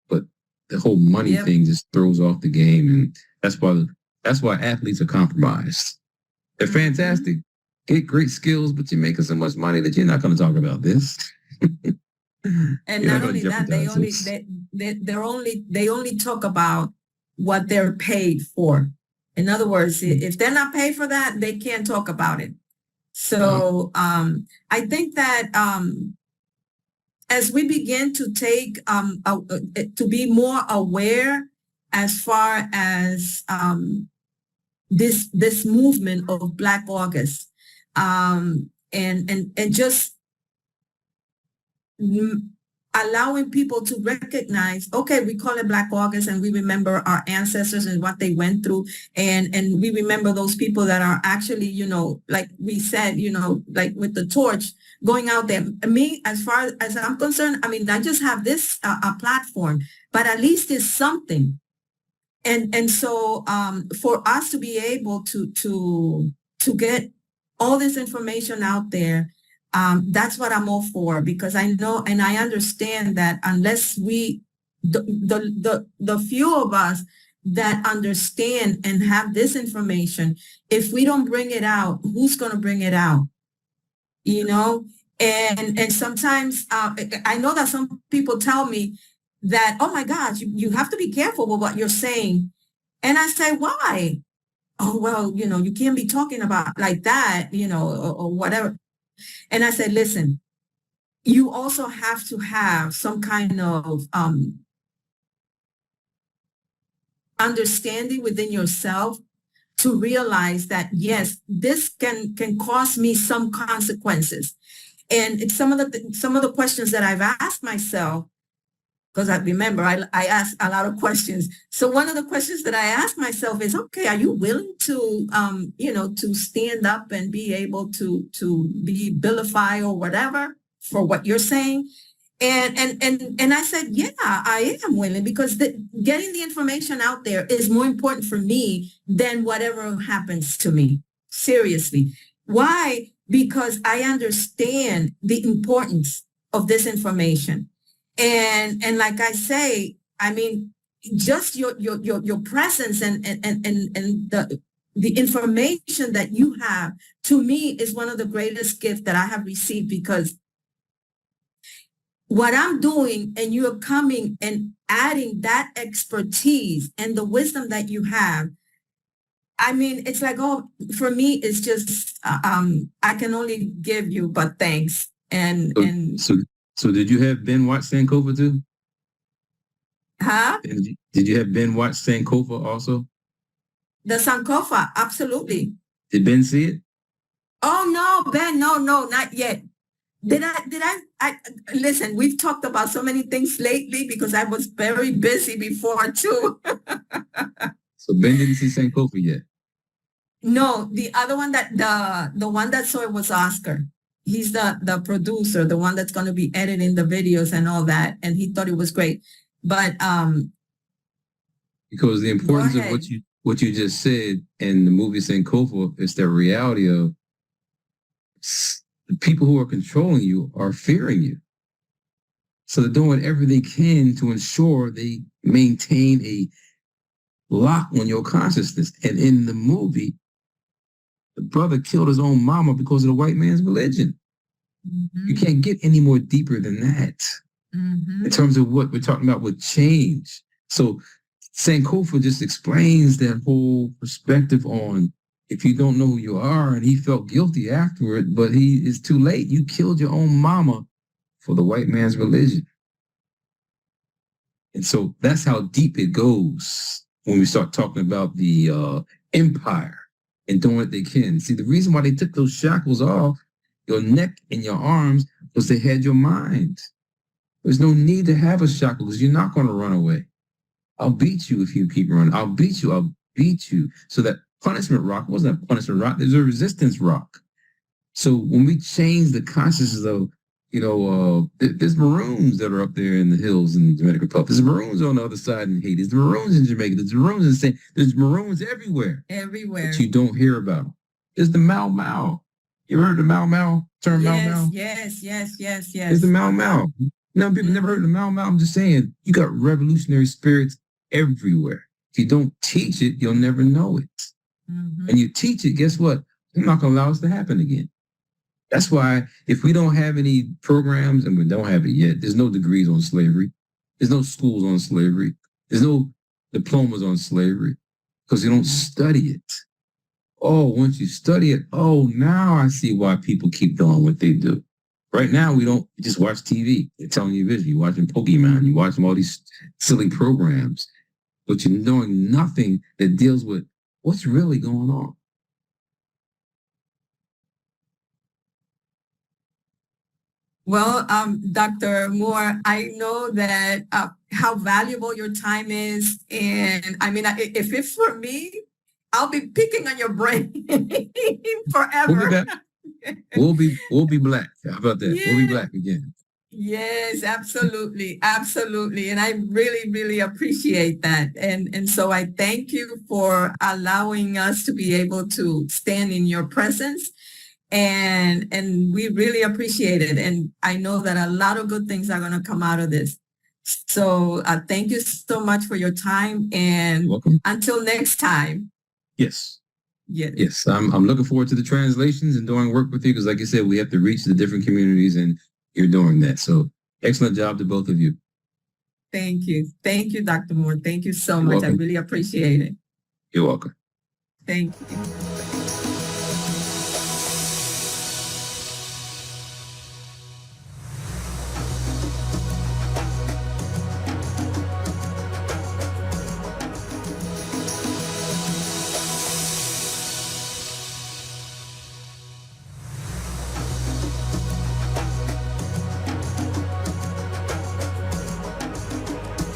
But the whole money thing just throws off the game, and that's why athletes are compromised. They're fantastic, get great skills, but you're making so much money that you're not going to talk about this. And not only that, they only talk about what they're paid for. In other words, if they're not paid for that, they can't talk about it. So I think that as we begin to take to be more aware as far as this movement of Black August, and just allowing people to recognize, okay, we call it Black August and we remember our ancestors and what they went through. And we remember those people that are actually, like we said, like with the torch going out there. Me, as far as I'm concerned, I mean, I just have this a platform, but at least it's something. And so for us to be able to get all this information out there, that's what I'm all for, because I know and I understand that unless the few of us that understand and have this information, if we don't bring it out, who's going to bring it out? And sometimes I know that some people tell me that, oh my gosh, you have to be careful with what you're saying. And I say, why? Oh, well, you can't be talking about like that, or whatever. And I said, listen, you also have to have some kind of understanding within yourself to realize that, yes, this can cost me some consequences. And it's some of the questions that I've asked myself, because I remember I asked a lot of questions. So one of the questions that I asked myself is, okay, are you willing to, to stand up and be able to be vilified or whatever for what you're saying? And I said, yeah, I am willing, because getting the information out there is more important for me than whatever happens to me. Seriously. Why? Because I understand the importance of this information. And like I say, I mean, just your presence and the information that you have, to me, is one of the greatest gifts that I have received, because what I'm doing and you are coming and adding that expertise and the wisdom that you have, I mean, it's like, oh, for me, it's just, I can only give you but thanks. So did you have Ben watch Sankofa too? Huh? Did you have Ben watch Sankofa also? The Sankofa, absolutely. Did Ben see it? Oh, no, Ben, no, not yet. I listen, we've talked about so many things lately because I was very busy before too. So Ben didn't see Sankofa yet. No, the other one the one that saw it was Oscar. He's the producer, the one that's going to be editing the videos and all that. And he thought it was great. But because the importance of what you just said in the movie Sankofa is the reality of the people who are controlling you are fearing you. So they're doing whatever they can to ensure they maintain a lock on your consciousness. And in the movie, the brother killed his own mama because of the white man's religion. Mm-hmm. You can't get any more deeper than that. Mm-hmm. In terms of what we're talking about with change. So Sankofa just explains that whole perspective on if you don't know who you are, and he felt guilty afterward, but it's too late. You killed your own mama for the white man's religion. And so that's how deep it goes when we start talking about the empire and doing what they can. See, the reason why they took those shackles off your neck and your arms was they had your mind. There's no need to have a shackle because you're not going to run away. I'll beat you if you keep running. I'll beat you. I'll beat you. So that punishment rock wasn't a punishment rock. There's a resistance rock. So when we change the consciousness of, there's Maroons that are up there in the hills in the Dominican Republic. There's Maroons on the other side in Haiti. There's Maroons in Jamaica. There's Maroons in Spain. There's Maroons everywhere. Everywhere. But you don't hear about them. There's the Mau Mau. You ever heard the Mau Mau term? Mau Mau? Yes. There's the Mau Mau. People never heard of the Mau Mau. I'm just saying, you got revolutionary spirits everywhere. If you don't teach it, you'll never know it. Mm-hmm. And you teach it, guess what? They're not going to allow us to happen again. That's why if we don't have any programs, and we don't have it yet, there's no degrees on slavery. There's no schools on slavery. There's no diplomas on slavery because you don't study it. Oh, once you study it, now I see why people keep doing what they do. Right now, we just watch TV. They're telling you vision. You're watching Pokemon. You're watching all these silly programs, but you're doing nothing that deals with what's really going on. Well, Dr. Moore, I know that how valuable your time is. And I mean, if it's for me, I'll be picking on your brain forever. We'll be black. How about that? Yeah. We'll be black again. Yes, absolutely. Absolutely. And I really, really appreciate that. And so I thank you for allowing us to be able to stand in your presence. And we really appreciate it. And I know that a lot of good things are going to come out of this. So thank you so much for your time. And welcome. Until next time. Yes. Yes. I'm looking forward to the translations and doing work with you because, like I said, we have to reach the different communities and you're doing that. So excellent job to both of you. Thank you. Thank you, Dr. Moore. Thank you so much. Welcome. I really appreciate it. You're welcome. Thank you.